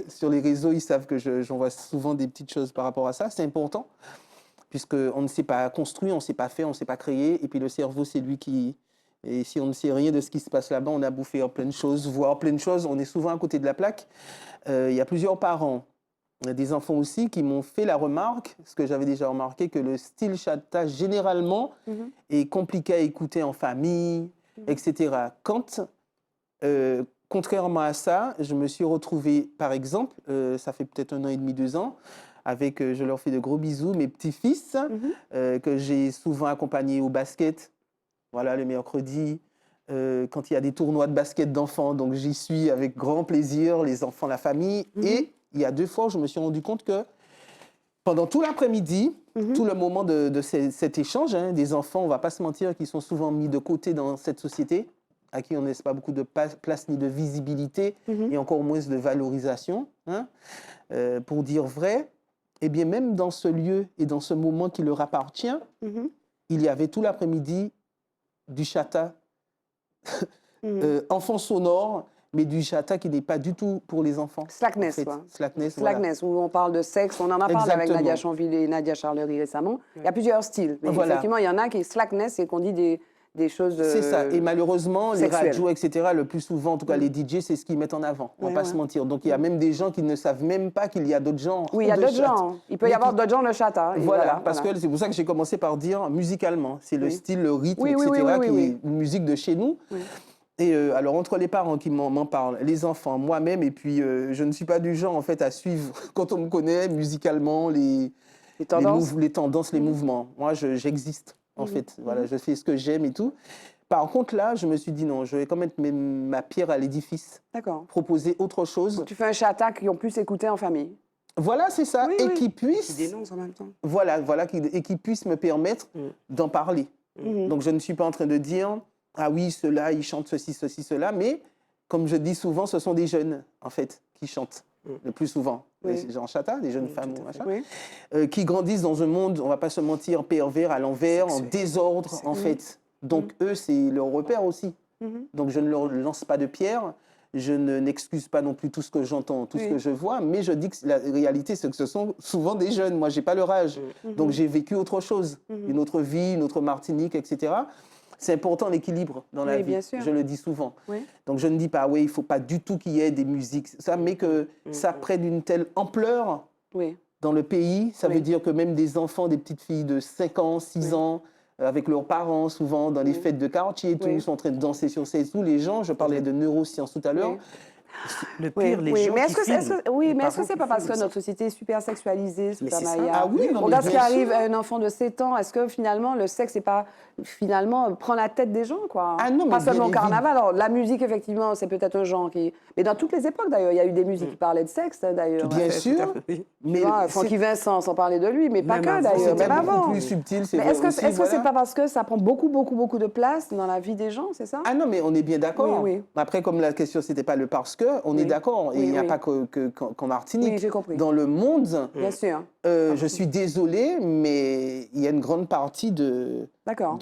S3: sur les réseaux ils savent que j'envoie souvent des petites choses par rapport à ça, c'est important, puisqu'on ne sait pas construire, on ne sait pas faire, on ne sait pas créer, et puis le cerveau c'est lui qui Et si on ne sait rien de ce qui se passe là-bas, on a beau faire plein de choses, voir plein de choses, on est souvent à côté de la plaque. Il y a plusieurs parents, des enfants aussi, qui m'ont fait la remarque, ce que j'avais déjà remarqué, que le style chata, généralement, est compliqué à écouter en famille, etc. Quand, contrairement à ça, je me suis retrouvé, par exemple, ça fait peut-être 1 an et demi, 2 ans, avec, je leur fais de gros bisous, mes petits-fils, que j'ai souvent accompagnés au basket. Voilà, le mercredi, quand il y a des tournois de basket d'enfants, donc j'y suis avec grand plaisir, les enfants, la famille. Et il y a 2 fois, je me suis rendu compte que pendant tout l'après-midi, tout le moment de cet échange, des enfants, on ne va pas se mentir, qui sont souvent mis de côté dans cette société, à qui on ne laisse pas beaucoup de place ni de visibilité, et encore moins de valorisation, pour dire vrai, eh bien même dans ce lieu et dans ce moment qui leur appartient, il y avait tout l'après-midi du chata, enfant sonore, mais du chata qui n'est pas du tout pour les enfants.
S1: Slackness,
S3: en fait.
S1: quoi.
S3: Slackness,
S1: Slackness, où on parle de sexe. On en a parlé avec Nadia Chanville et Nadia Charlery récemment. Il y a plusieurs styles. Mais effectivement, il y en a qui est slackness, c'est qu'on dit des choses
S3: c'est ça. Et malheureusement,
S1: sexuelles.
S3: Les radios, etc., le plus souvent, en tout cas les DJ, c'est ce qu'ils mettent en avant. On ne va pas se mentir. Donc il y a même des gens qui ne savent même pas qu'il y a d'autres genres.
S1: Oui, il y a d'autres genres. Il peut y avoir d'autres genres de chata.
S3: Voilà, parce que c'est pour ça que j'ai commencé par dire musicalement. C'est le style, le rythme, etc., qui est une musique de chez nous. Et alors, entre les parents qui m'en parlent, les enfants, moi-même, et puis je ne suis pas du genre, en fait, à suivre, quand on me connaît, musicalement, les tendances, les mouvements. Moi, j'existe, en fait. Voilà, je fais ce que j'aime et tout. Par contre, là, je me suis dit non, je vais quand même mettre ma pierre à l'édifice.
S1: D'accord.
S3: Proposer autre chose.
S1: Donc, tu fais un chata qu'on puisse écouter en famille.
S3: Voilà, c'est ça. Et qui puisse...
S4: Qui dénonce en même temps.
S3: Voilà, et qui puisse me permettre d'en parler. Donc, je ne suis pas en train de dire... Ah oui, ceux-là, ils chantent ceci, cela. Mais, comme je dis souvent, ce sont des jeunes, en fait, qui chantent le plus souvent. Les gens chata, des jeunes femmes, qui grandissent dans un monde, on ne va pas se mentir, pervers, à l'envers, en désordre, en fait. Donc, eux, c'est leur repère aussi. Donc, je ne leur lance pas de pierre. Je n'excuse pas non plus tout ce que j'entends, tout ce que je vois. Mais je dis que la réalité, c'est que ce sont souvent des jeunes. Moi, je n'ai pas leur âge. Donc, j'ai vécu autre chose. Une autre vie, une autre Martinique, etc. C'est important l'équilibre dans la vie, bien sûr. Je le dis souvent. Donc je ne dis pas, il ne faut pas du tout qu'il y ait des musiques, ça, mais que ça prenne une telle ampleur dans le pays. Ça veut dire que même des enfants, des petites filles de 5 ans, 6 ans, avec leurs parents, souvent dans les fêtes de quartier, tous sont en train de danser sur ces tous les gens. Je parlais de neurosciences tout à l'heure.
S4: Le pire, les gens
S1: mais
S4: qui filment.
S1: est-ce que c'est pas parce que notre société est super sexualisée, super Maya?
S3: Ah oui, non,
S1: regarde ce qui arrive à un enfant de 7 ans. Est-ce que finalement le sexe n'est pas finalement prend la tête des gens, quoi?
S3: Ah non, mais
S1: pas seulement au carnaval. Alors la musique, effectivement, c'est peut-être un genre qui. Mais dans toutes les époques, d'ailleurs, il y a eu des musiques qui parlaient de sexe, d'ailleurs.
S3: Bien sûr.
S1: Mais Francky Vincent, sans parler de lui, mais pas que d'ailleurs. Même avant.
S3: Plus subtil, c'est
S1: vrai. Est-ce que c'est pas parce que ça prend beaucoup de place dans la vie des gens, c'est ça?
S3: Ah non, mais on est bien d'accord.
S1: Oui.
S3: Après, comme la question c'était pas le parce que, on est d'accord. Et il n'y a pas qu'en Martinique.
S1: Oui, j'ai compris.
S3: Dans le monde,
S1: bien sûr.
S3: Je suis désolée, mais il y a une grande partie de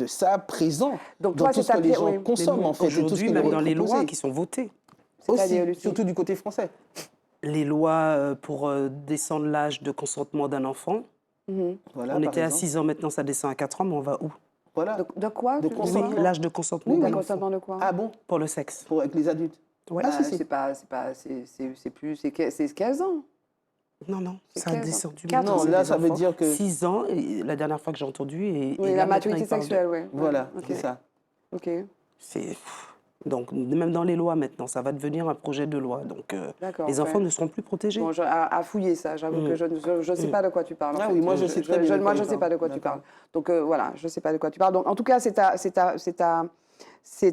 S3: ça présent
S1: donc,
S3: dans tout ce que les gens consomment, en fait.
S4: Aujourd'hui, même dans les lois qui sont votées.
S3: Aussi, surtout du côté français.
S4: Les lois pour descendre l'âge de consentement d'un enfant.
S3: Voilà,
S4: on était à 6 ans, maintenant ça descend à 4 ans, mais on va où?
S3: Voilà.
S1: De quoi?
S4: De consentement. Oui, l'âge de consentement.
S1: Oui, consentement de quoi?
S3: Ah bon?
S4: Pour le sexe.
S3: Avec les adultes.
S4: Ouais.
S1: C'est 15 ans.
S4: Non, ça a descendu.
S3: Non, là, ça veut dire que...
S4: 6 ans, et la dernière fois que j'ai entendu... Et
S1: la maturité sexuelle, oui.
S3: Voilà, c'est ça.
S1: OK.
S4: Donc, même dans les lois maintenant, ça va devenir un projet de loi. Donc, les enfants ne seront plus protégés.
S1: Bon, à fouiller ça, j'avoue que je ne sais pas de quoi tu parles.
S3: Ah oui, moi, je sais très bien.
S1: Moi, je ne sais pas de quoi tu parles. Donc, voilà, je ne sais pas de quoi tu parles. Donc, en tout cas, c'est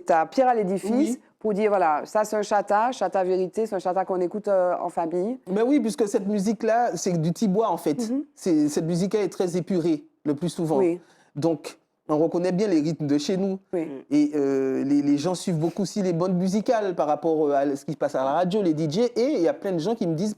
S1: ta pierre à l'édifice pour dire, voilà, ça, c'est un chata vérité, c'est un chata qu'on écoute en famille.
S3: Mais oui, puisque cette musique-là, c'est du tibois, en fait. Cette musique-là est très épurée, le plus souvent.
S1: Oui.
S3: Donc, on reconnaît bien les rythmes de chez nous.
S1: Oui.
S3: Et les gens suivent beaucoup aussi les bandes musicales par rapport à ce qui se passe à la radio, les DJ. Et il y a plein de gens qui me disent,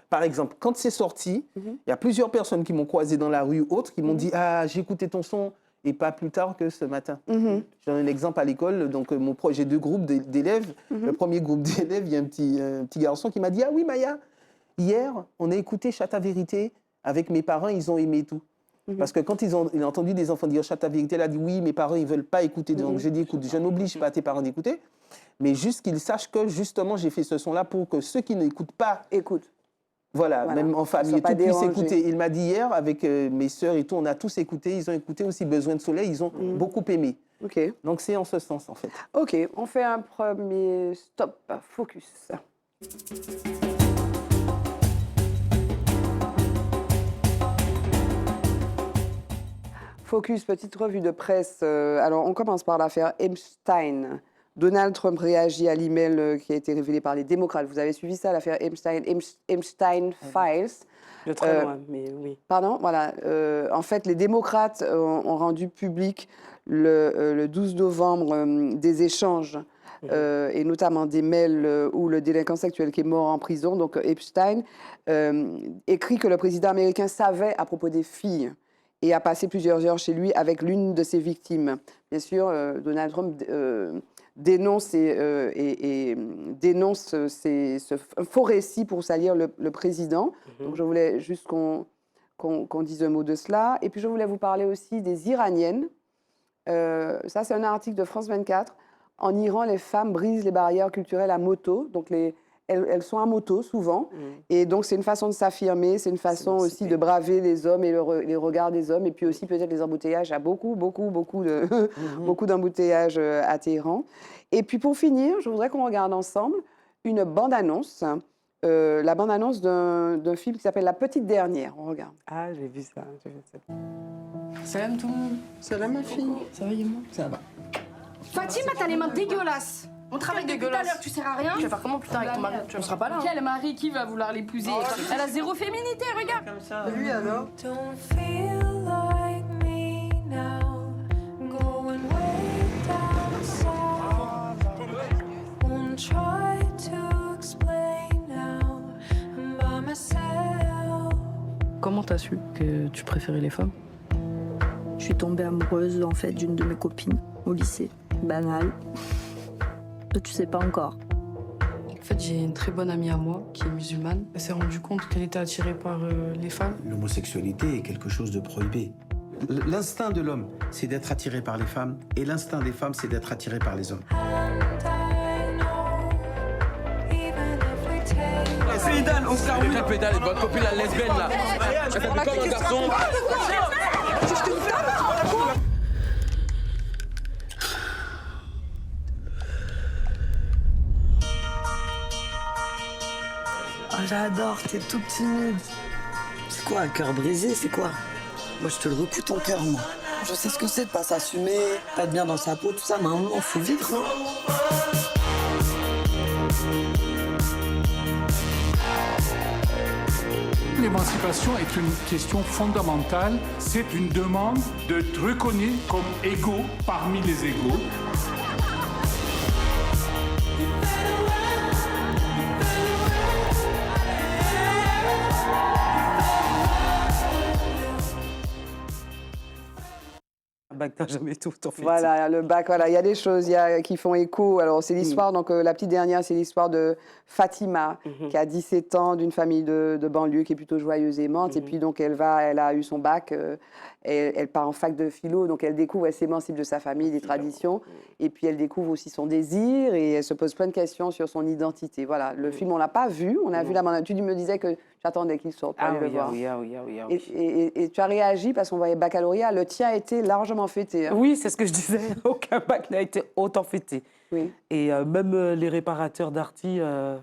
S3: par exemple, quand c'est sorti, il y a plusieurs personnes qui m'ont croisé dans la rue ou autres, qui m'ont dit « Ah, j'ai écouté ton son ». Et pas plus tard que ce matin. J'en ai un exemple à l'école. Donc, j'ai 2 groupes d'élèves. Le premier groupe d'élèves, il y a un petit garçon qui m'a dit « Ah oui, Maya, hier, on a écouté Chata Vérité avec mes parents, ils ont aimé tout. » Parce que quand il a entendu des enfants dire « Chante ta vérité », il a dit « Oui, mes parents, ils ne veulent pas écouter. » Donc j'ai dit « Écoute, je n'oblige pas tes parents d'écouter, mais juste qu'ils sachent que justement, j'ai fait ce son-là pour que ceux qui n'écoutent pas… »
S1: Écoute.
S3: Voilà, même en famille, et tout puisse écouter. Il m'a dit hier, avec mes sœurs et tout, on a tous écouté. Ils ont écouté aussi Besoin de soleil, ils ont beaucoup aimé.
S1: Ok.
S3: Donc c'est en ce sens, en fait.
S1: Ok, on fait un premier stop, focus. Focus, petite revue de presse. Alors, on commence par l'affaire Epstein. Donald Trump réagit à l'email qui a été révélé par les démocrates. Vous avez suivi ça, l'affaire Epstein Files.
S4: De très loin, mais oui.
S1: Pardon, voilà. En fait, les démocrates ont rendu public le 12 novembre des échanges, et notamment des mails où le délinquant sexuel qui est mort en prison, donc Epstein, écrit que le président américain savait à propos des filles et a passé plusieurs heures chez lui avec l'une de ses victimes. Bien sûr, Donald Trump dénonce ce faux récit pour salir le président. Donc je voulais juste qu'on dise un mot de cela. Et puis je voulais vous parler aussi des Iraniennes. Ça, c'est un article de France 24. En Iran, les femmes brisent les barrières culturelles à moto. Donc elles sont à moto souvent. Et donc c'est une façon de s'affirmer, c'est une façon aussi de braver les hommes et les regards des hommes. Et puis aussi peut-être les embouteillages. Il y a beaucoup d'embouteillages à Téhéran. Et puis pour finir, je voudrais qu'on regarde ensemble une bande-annonce. La bande-annonce d'un film qui s'appelle La Petite Dernière. On regarde.
S4: Ah, j'ai vu ça.
S7: Salam tout le monde.
S3: Salam ma fille.
S7: Ça va Yémo? Ça va.
S8: Fatima, t'as les mains dégueulasses. On travaille depuis tout à l'heure, tu sers à rien.
S7: Tu vas faire comment plus tard avec ton mari? Tu ne seras pas là.
S8: Quel mari qui va vouloir l'épouser? Elle a zéro féminité, regarde.
S7: Comme ça.
S3: Lui alors?
S9: Don't feel like me now. Going way down south. Won't try to explain now. I'm by myself.
S7: Comment t'as su que tu préférais les femmes?
S10: Je suis tombée amoureuse en fait d'une de mes copines au lycée. Banal. Toi, tu sais pas encore.
S7: En fait, j'ai une très bonne amie à moi qui est musulmane. Elle s'est rendue compte qu'elle était attirée par les femmes.
S11: L'homosexualité est quelque chose de prohibé. L'instinct de l'homme, c'est d'être attiré par les femmes, et l'instinct des femmes, c'est d'être attiré par les hommes.
S6: C'est Idan, on s'est remis. Pédale, votre copine la lesbienne là. Elle s'appelle comme un garçon.
S2: Oh, j'adore, t'es tout timide. C'est quoi, un cœur brisé, c'est quoi? Moi, je te le recoue ton cœur, moi. Je sais ce que c'est de pas s'assumer, pas être bien dans sa peau, tout ça, mais à un moment, faut vivre, non?
S12: L'émancipation est une question fondamentale. C'est une demande d'être reconnu comme égaux parmi les égaux.
S4: Bac, t'as jamais tout fait.
S1: Voilà, le bac, voilà, il y a des choses qui font écho. Alors, c'est l'histoire, donc la petite dernière, c'est l'histoire de Fatima, qui a 17 ans, d'une famille de banlieue qui est plutôt joyeuse et aimante. Et puis, donc, elle a eu son bac, elle part en fac de philo, donc elle découvre, elle s'émancipe de sa famille, des traditions. Et puis, elle découvre aussi son désir et elle se pose plein de questions sur son identité. Voilà, le film, on ne l'a pas vu, on a vu la bande. Tu me disais que j'attendais qu'il sorte pour aller le voir.
S4: Oui.
S1: Et tu as réagi parce qu'on voyait baccalauréat, le tien a été largement fêté. Hein.
S4: Oui, c'est ce que je disais. Aucun bac n'a été autant fêté.
S1: Oui.
S4: Et même les réparateurs d'Arty,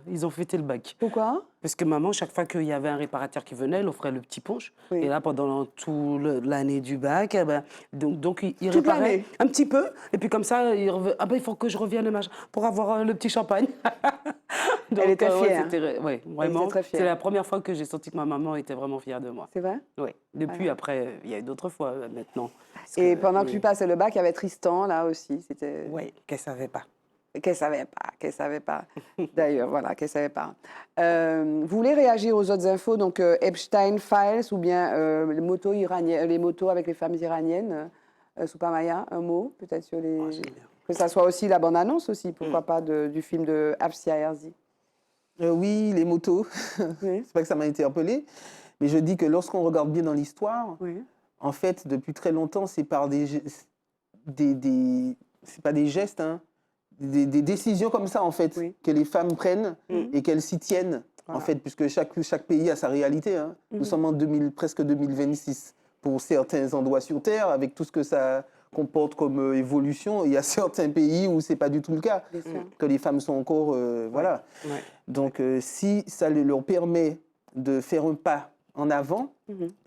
S4: ils ont fêté le bac.
S1: Pourquoi?
S4: Parce que maman, chaque fois qu'il y avait un réparateur qui venait, elle offrait le petit punch.
S1: Oui.
S4: Et là, pendant toute l'année du bac, donc il
S1: Toute
S4: réparait
S1: l'année?
S4: un petit peu. Et puis comme ça, il faut que je revienne pour avoir le petit champagne. Donc,
S1: elle était fière.
S4: Oui, vraiment.
S1: était très fière.
S4: C'est la première fois que j'ai senti que ma maman était vraiment fière de moi.
S1: C'est vrai?
S4: Oui. Depuis, après, il y a eu d'autres fois maintenant.
S1: Et pendant que tu passais le bac, il y avait Tristan, là aussi.
S4: Oui, qu'elle ne savait pas.
S1: Qu'elle savait pas. D'ailleurs, voilà, qu'elle savait pas. Vous voulez réagir aux autres infos, donc Epstein Files ou bien les motos iraniennes, les motos avec les femmes iraniennes, Soupamaya, un mot peut-être sur les... que ça soit aussi la bande-annonce aussi, pourquoi pas du film de Afsia Herzi.
S3: Oui, les motos.
S1: Oui.
S3: C'est pas que ça m'a interpellée, mais je dis que lorsqu'on regarde bien dans l'histoire, en fait, depuis très longtemps, c'est par c'est pas des gestes, hein, des décisions comme ça, en fait, que les femmes prennent et qu'elles s'y tiennent, en fait, puisque chaque pays a sa réalité. Hein. Nous sommes en presque 2026 pour certains endroits sur Terre, avec tout ce que ça comporte comme évolution. Il y a certains pays où c'est pas du tout le cas, que les femmes sont encore... voilà. Ouais. Donc, si ça leur permet de faire un pas en avant,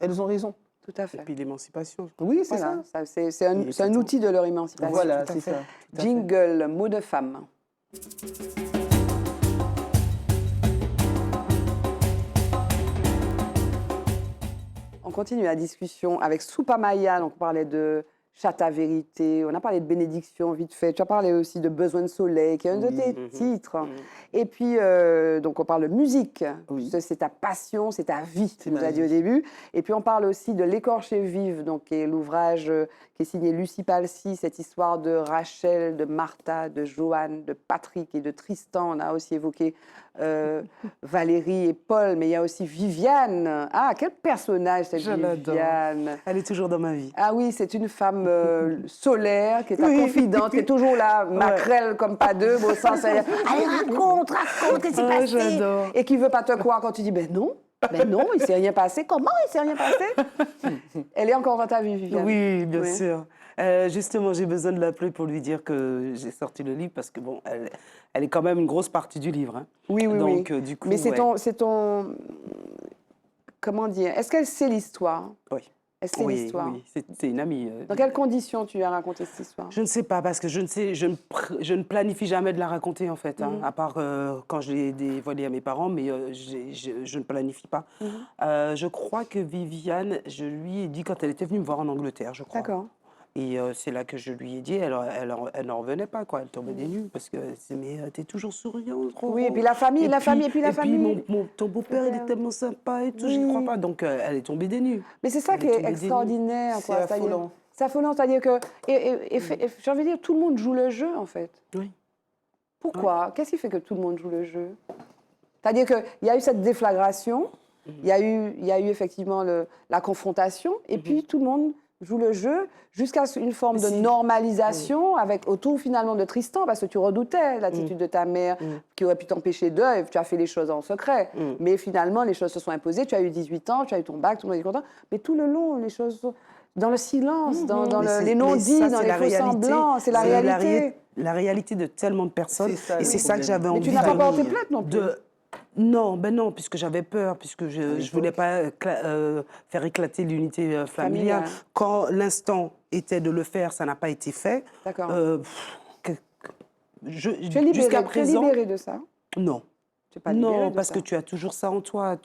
S3: elles ont raison.
S1: Tout à fait.
S4: Et puis l'émancipation.
S3: Oui, c'est
S1: voilà, ça. C'est un outil de leur émancipation.
S3: Voilà, c'est ça.
S1: Jingle, mot de femme. On continue la discussion avec Soupa Maya. Donc on parlait de Chata Vérité, on a parlé de bénédiction vite fait. Tu as parlé aussi de Besoin de soleil, qui est un de tes titres. Et puis, donc on parle de musique. C'est ta passion, c'est ta vie, tu nous as dit au début. Et puis on parle aussi de L'écorché vive, donc qui est l'ouvrage qui est signé Lucie Palsy, cette histoire de Rachel, de Martha, de Joanne, de Patrick et de Tristan. On a aussi évoqué Valérie et Paul, mais il y a aussi Viviane. Ah, quel personnage cette Viviane!
S4: Elle est toujours dans ma vie.
S1: Ah oui, c'est une femme solaire, qui est ta confidente, qui est toujours là, maquerelle comme pas deux, au sens, allez, raconte, qu'est-ce qui s'est passé?
S4: J'adore.
S1: Et qui veut pas te croire quand tu dis, ben non, il s'est rien passé. Comment il s'est rien passé? Elle est encore dans ta vie, Viviane?
S4: Oui, bien sûr. Justement, j'ai besoin de l'appeler pour lui dire que j'ai sorti le livre parce que bon, elle est quand même une grosse partie du livre. Hein.
S1: Oui, oui,
S4: donc,
S1: oui.
S4: Du coup,
S1: mais c'est ton... Comment dire? Est-ce qu'elle sait l'histoire?
S4: Oui.
S1: Est-ce que c'est l'histoire?
S4: Oui, c'est une amie.
S1: Dans quelles conditions tu lui as raconté cette histoire?
S4: Je ne sais pas, parce que je ne planifie jamais de la raconter, en fait, hein, à part quand je l'ai dévoilée à mes parents, mais je ne planifie pas. Je crois que Viviane, je lui ai dit quand elle était venue me voir en Angleterre, je crois.
S1: D'accord.
S4: Et c'est là que je lui ai dit, elle n'en revenait pas, quoi. Elle tombait des nues, parce que t'es toujours souriant.
S1: Oui, et puis la famille,
S4: ton beau-père, il est tellement sympa et tout, j'y crois pas. Donc, elle est tombée des nues.
S1: Mais c'est ça qui est extraordinaire.
S3: C'est affolant.
S1: C'est affolant, c'est-à-dire que... j'ai envie de dire, tout le monde joue le jeu, en fait.
S4: Oui.
S1: Pourquoi? Oui. Qu'est-ce qui fait que tout le monde joue le jeu? C'est-à-dire qu'il y a eu cette déflagration, il y a eu effectivement la confrontation, et puis tout le monde joue le jeu jusqu'à une forme de normalisation avec autour finalement de Tristan, parce que tu redoutais l'attitude de ta mère qui aurait pu t'empêcher et tu as fait les choses en secret. Mais finalement, les choses se sont imposées, tu as eu 18 ans, tu as eu ton bac, tout le monde est content. Mais tout le long, les choses sont dans le silence, dans les non-dits, dans les faux semblants, c'est la réalité.
S4: La réalité de tellement de personnes, et c'est ça que j'avais envie de...
S1: Mais tu n'as pas porté plainte non plus.
S4: Non, puisque j'avais peur, puisque je ne voulais pas faire éclater l'unité familiale. Quand l'instant était de le faire, ça n'a pas été fait.
S1: D'accord.
S4: Tu es libérée
S1: de ça?
S4: Non.
S1: Tu n'es pas libérée
S4: non,
S1: de
S4: parce
S1: ça.
S4: que tu as toujours ça en toi.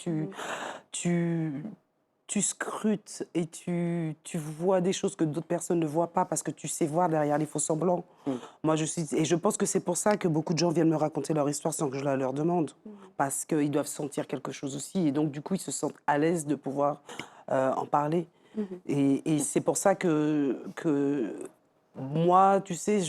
S4: Tu scrutes et tu vois des choses que d'autres personnes ne voient pas parce que tu sais voir derrière les faux semblants. Moi, je pense que c'est pour ça que beaucoup de gens viennent me raconter leur histoire sans que je la leur demande. Parce qu'ils doivent sentir quelque chose aussi. Et donc, du coup, ils se sentent à l'aise de pouvoir en parler. Et c'est pour ça que moi, tu sais,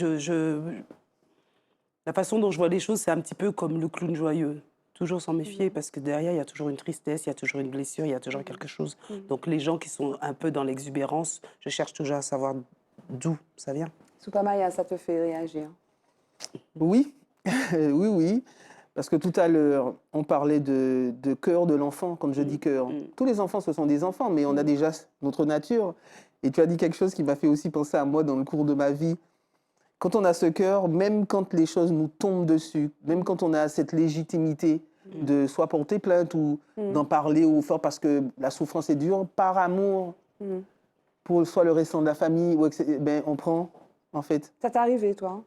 S4: la façon dont je vois les choses, c'est un petit peu comme le clown joyeux. Toujours s'en méfier, parce que derrière, il y a toujours une tristesse, il y a toujours une blessure, il y a toujours quelque chose. Donc les gens qui sont un peu dans l'exubérance, je cherche toujours à savoir d'où ça vient.
S1: Soupa Maya, ça te fait réagir?
S3: Oui, oui. Parce que tout à l'heure, on parlait de cœur de l'enfant, quand je dis cœur. Tous les enfants, ce sont des enfants, mais on a déjà notre nature. Et tu as dit quelque chose qui m'a fait aussi penser à moi dans le cours de ma vie. Quand on a ce cœur, même quand les choses nous tombent dessus, même quand on a cette légitimité de soit porter plainte ou d'en parler ou faire parce que la souffrance est dure, par amour pour soit le restant de la famille, on prend, en fait.
S1: Ça t'est arrivé, toi?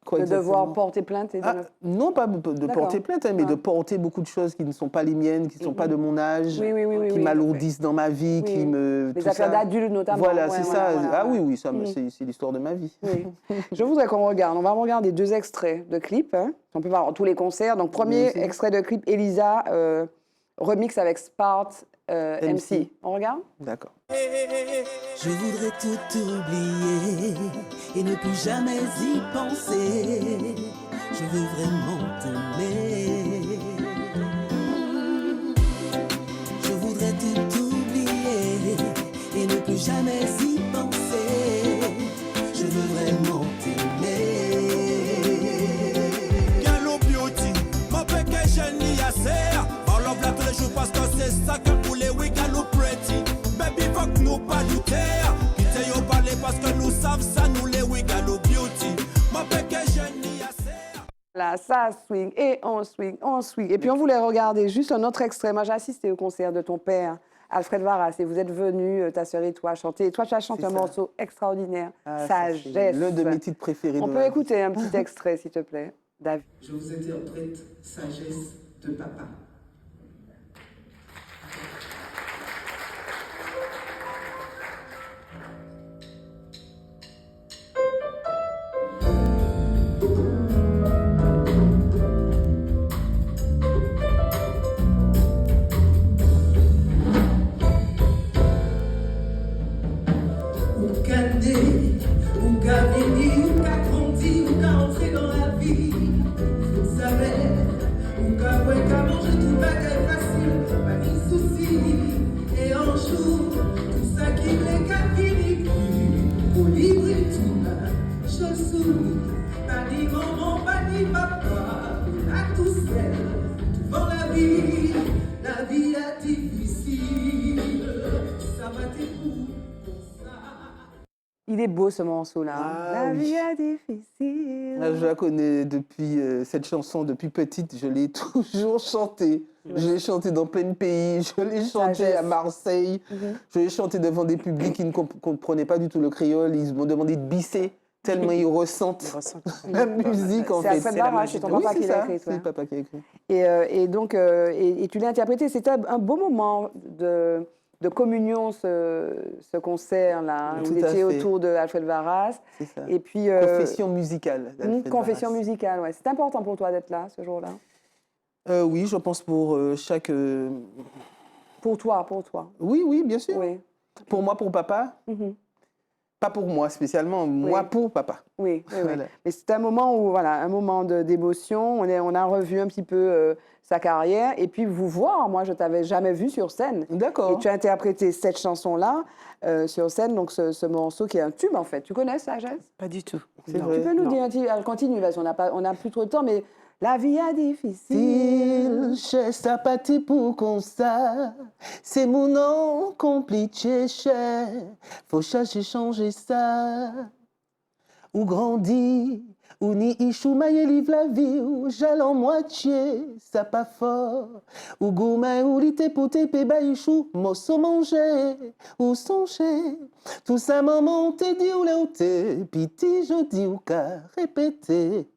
S3: Quoi,
S1: de devoir porter plainte et
S3: Non, pas de porter plainte, mais de porter beaucoup de choses qui ne sont pas les miennes, qui ne sont pas de mon âge, qui m'alourdissent dans ma vie, qui me...
S1: Les affaires d'adultes, notamment.
S3: Voilà, c'est ça. Ah oui, ça, c'est l'histoire de ma vie.
S1: Oui. Je voudrais qu'on regarde. On va regarder 2 extraits de clips. Hein. On peut voir tous les concerts. Donc, premier extrait de clip, Elisa, remix avec Spart MC. On regarde?
S3: D'accord.
S5: Je voudrais tout oublier et ne plus jamais y penser. Je veux vraiment t'aimer. Je voudrais tout oublier et ne plus jamais y penser. Je veux vraiment t'aimer.
S6: Gallo Beauty, mon péché jeune y a serre. On love là tous les jours parce que c'est ça que pour les oui Gallo Pretty. Baby fuck nous pas douter. Quittez yo parler parce que nous savons ça nous les oui Gallo Beauty. Mon péché jeune y a serre.
S1: Là, ça swing, et on swing, on swing. Et puis on voulait regarder juste un autre extrait. Moi, j'ai assisté au concert de ton père, Alfred Varras, et vous êtes venus, ta sœur et toi, chanter. Et toi, tu as chanté un morceau extraordinaire, Sagesse.
S3: L'un de mes titres préférés.
S1: On peut écouter un petit extrait, s'il te plaît, David.
S13: Je vous interprète Sagesse de papa.
S5: Ou qu'a béni, ou qu'a grandi, ou qu'a entré dans la vie. Vous savez, ou qu'a ouais, qu'a mangé tout bagage facile, pas ni souci. Et un jour, tout ça qui m'est qu'a fini plus. Au libre et tout là, je souris. Pas ni maman, pas ni papa, à tout seul, devant la vie est difficile. Ça va t'écouter.
S1: Il est beau ce morceau-là. La vie est difficile.
S3: Je la connais depuis cette chanson, depuis petite. Je l'ai toujours chantée. Je l'ai chantée dans plein de pays. Je l'ai chantée à Marseille. Je l'ai chantée devant des publics qui ne comprenaient pas du tout le créole. Ils m'ont demandé de bisser tellement ils ressentent la musique en fait.
S1: C'est Alfred Varras, c'est ton papa qui l'a écrit.
S3: C'est le papa qui a écrit.
S1: Et donc, tu l'as interprété. C'était un beau moment de communion, ce concert-là. Vous étiez autour de Alfred Varras.
S3: C'est ça.
S1: Et puis,
S3: confession musicale.
S1: Confession musicale, ouais. C'est important pour toi d'être là, ce jour-là?
S3: Oui, je pense pour chaque...
S1: Pour toi.
S3: Oui, bien sûr.
S1: Oui.
S3: Pour moi, pour papa. Pas pour moi spécialement, moi pour papa.
S1: Oui.
S3: Voilà.
S1: Mais c'est un moment où, un moment d'émotion. On a revu un petit peu sa carrière. Et puis vous voir, moi je t'avais jamais vu sur scène.
S3: D'accord.
S1: Et tu as interprété cette chanson-là sur scène, donc ce morceau qui est un tube en fait. Tu connais Sagesse?
S4: Pas du tout.
S1: Tu peux nous dire un petit... Elle continue, parce qu'on n'a plus trop de temps, mais... La vie est difficile,
S3: je sais pas pour comme ça. C'est mon nom compliqué, cher. Faut chercher changer ça. Ou grandir, ou ni ichou maille livre la vie, ou j'allais en moitié, ça pas fort. Ou gourmet, ou l'ité pour te péba ichou, mosso manger, ou songer. Tout ça maman te dit ou l'auté, piti je dis ou qu'à répéter.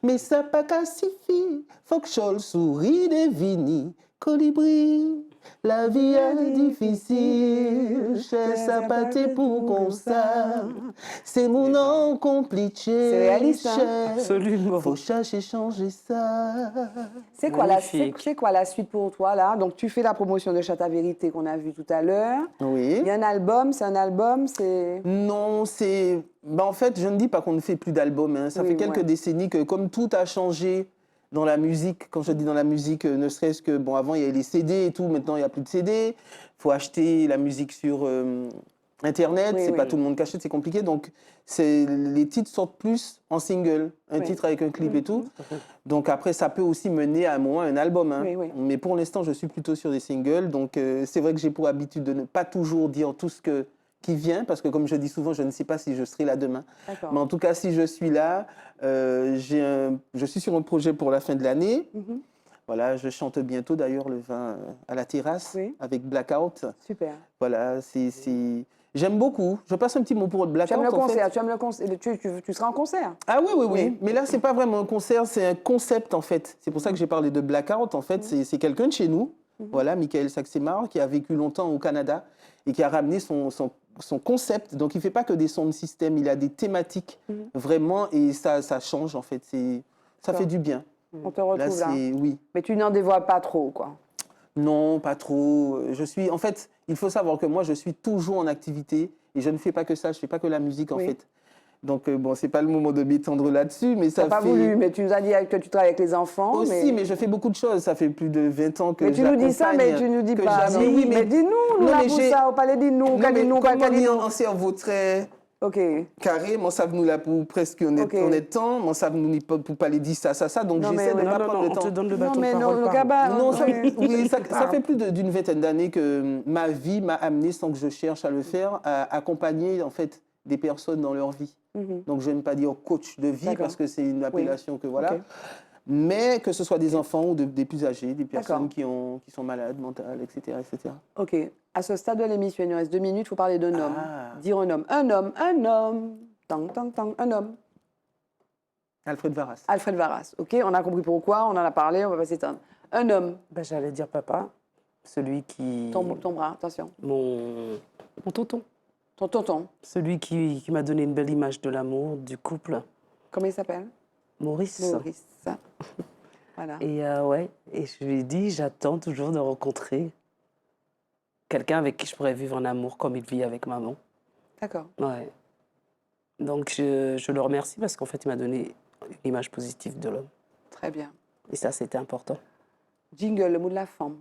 S3: Mais ça pas qu'à suffire, faut que je souris devini, colibri. La vie est difficile, je sais pas pour comme ça. C'est mon nom compliqué.
S1: C'est réaliste, hein?
S4: Absolument.
S3: Faut chercher changer ça.
S1: C'est quoi la suite pour toi là? Donc tu fais la promotion de Chata Vérité qu'on a vu tout à l'heure.
S3: Oui.
S1: Il y a un album, c'est un album, c'est...
S3: Non, c'est... en fait, je ne dis pas qu'on ne fait plus d'albums. Hein. Ça fait quelques décennies que comme tout a changé dans la musique, quand je dis dans la musique, ne serait-ce que, avant, il y avait les CD et tout, maintenant, il n'y a plus de CD. Il faut acheter la musique sur Internet, c'est pas tout le monde qui achète, c'est compliqué. Donc, les titres sortent plus en single, un titre avec un clip et tout. Donc, après, ça peut aussi mener à un moment un album. Hein. Mais pour l'instant, je suis plutôt sur des singles. Donc, c'est vrai que j'ai pour habitude de ne pas toujours dire tout ce qui vient, parce que comme je dis souvent, je ne sais pas si je serai là demain. Mais en tout cas, si je suis là, je suis sur un projet pour la fin de l'année. Voilà, je chante bientôt d'ailleurs le 20 à la terrasse avec Blackout.
S1: Super.
S3: Voilà, j'aime beaucoup. Je passe un petit mot pour le Blackout.
S1: Tu aimes le concert, tu aimes le concert. Tu seras en concert?
S3: Ah oui. Mais là, c'est pas vraiment un concert, c'est un concept en fait. C'est pour ça que j'ai parlé de Blackout. En fait, c'est quelqu'un de chez nous. Voilà, Michael Saxemar, qui a vécu longtemps au Canada et qui a ramené son concept. Donc, il ne fait pas que des sons de système, il a des thématiques vraiment et ça change en fait. Ça fait du bien.
S1: On te retrouve là.
S3: Oui.
S1: Mais tu n'en dévoiles pas trop, quoi.
S3: Non, pas trop. En fait, il faut savoir que moi, je suis toujours en activité et je ne fais pas que ça, je ne fais pas que la musique en fait. Donc, bon, c'est pas le moment de m'étendre là-dessus, mais ça
S1: fait... pas voulu, mais tu nous as dit que tu travailles avec les enfants.
S3: Aussi, mais je fais beaucoup de choses. Ça fait plus de 20 ans que
S1: mais tu nous dis ça, mais tu nous dis pas.
S3: Oui,
S1: mais dis-nous, nous, là, pour ça, au palais, dis-nous,
S3: dis-nous. Un cerveau très
S1: okay.
S3: carré, mon savent nous là pour presque honnêtement, mon savent nous pour parler de ça. Donc, j'essaie de pas prendre le temps.
S4: On te donne le bâton de
S3: parole. Ça fait plus d'une vingtaine d'années que ma vie m'a amené, sans que je cherche à le faire, à accompagner, en fait, des personnes dans leur vie. Donc, je n'aime pas dire coach de vie parce que c'est une appellation que voilà. Okay. Mais que ce soit des enfants ou des plus âgés, des personnes qui sont malades, mentales, etc., etc.
S1: OK. À ce stade de l'émission, il nous reste 2 minutes, il faut parler d'un homme. Dire un homme. Un homme. Tang, tang, tang. Un homme.
S3: Alfred Varas.
S1: Alfred Varas. OK, on a compris pourquoi, on en a parlé, on va pas s'éteindre. Un homme.
S4: J'allais dire papa. Celui qui...
S1: Ton bras, attention.
S4: Mon tonton.
S1: Ton tonton.
S4: Celui qui m'a donné une belle image de l'amour, du couple.
S1: Comment il s'appelle?
S4: Maurice.
S1: Voilà.
S4: Et et je lui ai dit, j'attends toujours de rencontrer quelqu'un avec qui je pourrais vivre en amour comme il vit avec maman.
S1: D'accord.
S4: Ouais. Donc je le remercie parce qu'en fait, il m'a donné une image positive de l'homme.
S1: Très bien.
S4: Et ça, c'était important.
S1: Jingle, le mot de la femme.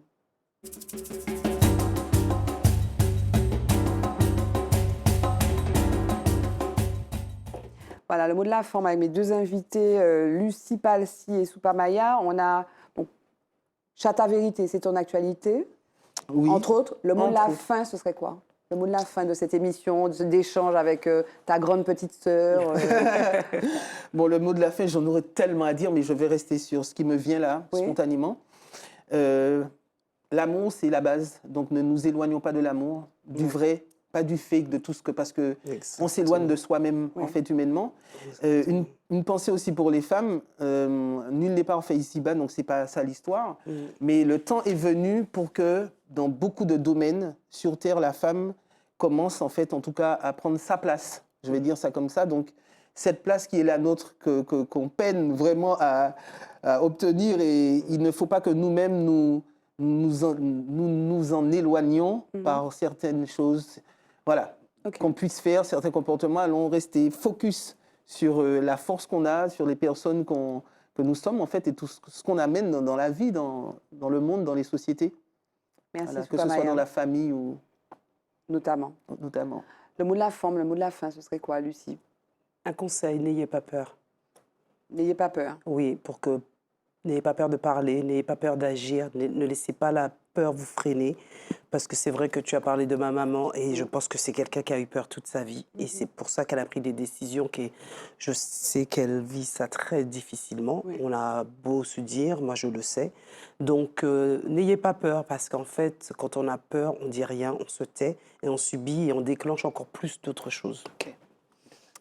S1: Voilà, le mot de la femme avec mes 2 invités, Lucie Palsy et Soupamaya. On a Chata Vérité, c'est ton actualité.
S3: Oui.
S1: Entre autres, le mot de la fin, ce serait quoi? Le mot de la fin de cette émission, d'échange avec ta grande petite sœur.
S3: Bon, le mot de la fin, j'en aurais tellement à dire, mais je vais rester sur ce qui me vient là, spontanément. L'amour, c'est la base. Donc, ne nous éloignons pas de l'amour, du vrai, pas du fake, de tout ce que... Parce qu'on s'éloigne de soi-même, en fait, humainement. Une pensée aussi pour les femmes. Nul n'est parfait ici-bas, donc c'est pas ça l'histoire. Mais le temps est venu pour que, dans beaucoup de domaines, sur Terre, la femme commence, en fait, en tout cas, à prendre sa place. Je vais dire ça comme ça. Donc, cette place qui est la nôtre, qu'on peine vraiment à obtenir, et il ne faut pas que nous-mêmes nous en éloignions par certaines choses. Voilà, qu'on puisse faire certains comportements, allons rester focus sur la force qu'on a, sur les personnes que nous sommes, en fait, et tout ce qu'on amène dans la vie, dans le monde, dans les sociétés.
S1: Merci,
S3: voilà, que ce soit dans la famille ou...
S1: Notamment. Le mot de la forme, le mot de la fin, ce serait quoi, Lucie?
S4: Un conseil, n'ayez pas peur.
S1: N'ayez pas peur?
S4: Oui, pour que... N'ayez pas peur de parler, n'ayez pas peur d'agir, ne laissez pas la peur vous freiner, parce que c'est vrai que tu as parlé de ma maman et je pense que c'est quelqu'un qui a eu peur toute sa vie et c'est pour ça qu'elle a pris des décisions que je sais qu'elle vit ça très difficilement. On a beau se dire, moi je le sais. Donc n'ayez pas peur parce qu'en fait, quand on a peur, on dit rien, on se tait et on subit et on déclenche encore plus d'autres choses.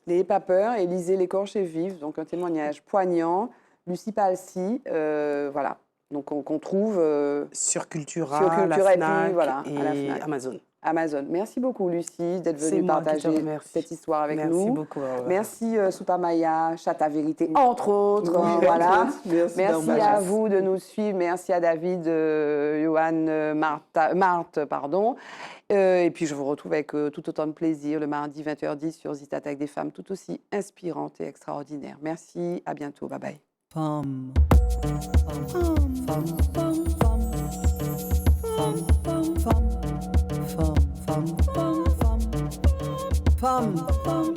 S1: N'ayez pas peur et lisez L'écorché vif, donc un témoignage poignant. Lucie Palsy, voilà, donc qu'on trouve
S4: sur Cultura, la FNAC et Amazon.
S1: Amazon. Merci beaucoup, Lucie, d'être venue partager cette histoire avec nous.
S4: Merci beaucoup.
S1: Merci, Soupamaya, Chata Vérité, entre autres. Voilà. Merci à vous de nous suivre. Merci à David, Johan, Marthe, pardon. Et puis, je vous retrouve avec tout autant de plaisir le mardi 20h10 sur Zita avec des femmes tout aussi inspirantes et extraordinaires. Merci, à bientôt. Bye bye.
S5: Femme. Femme.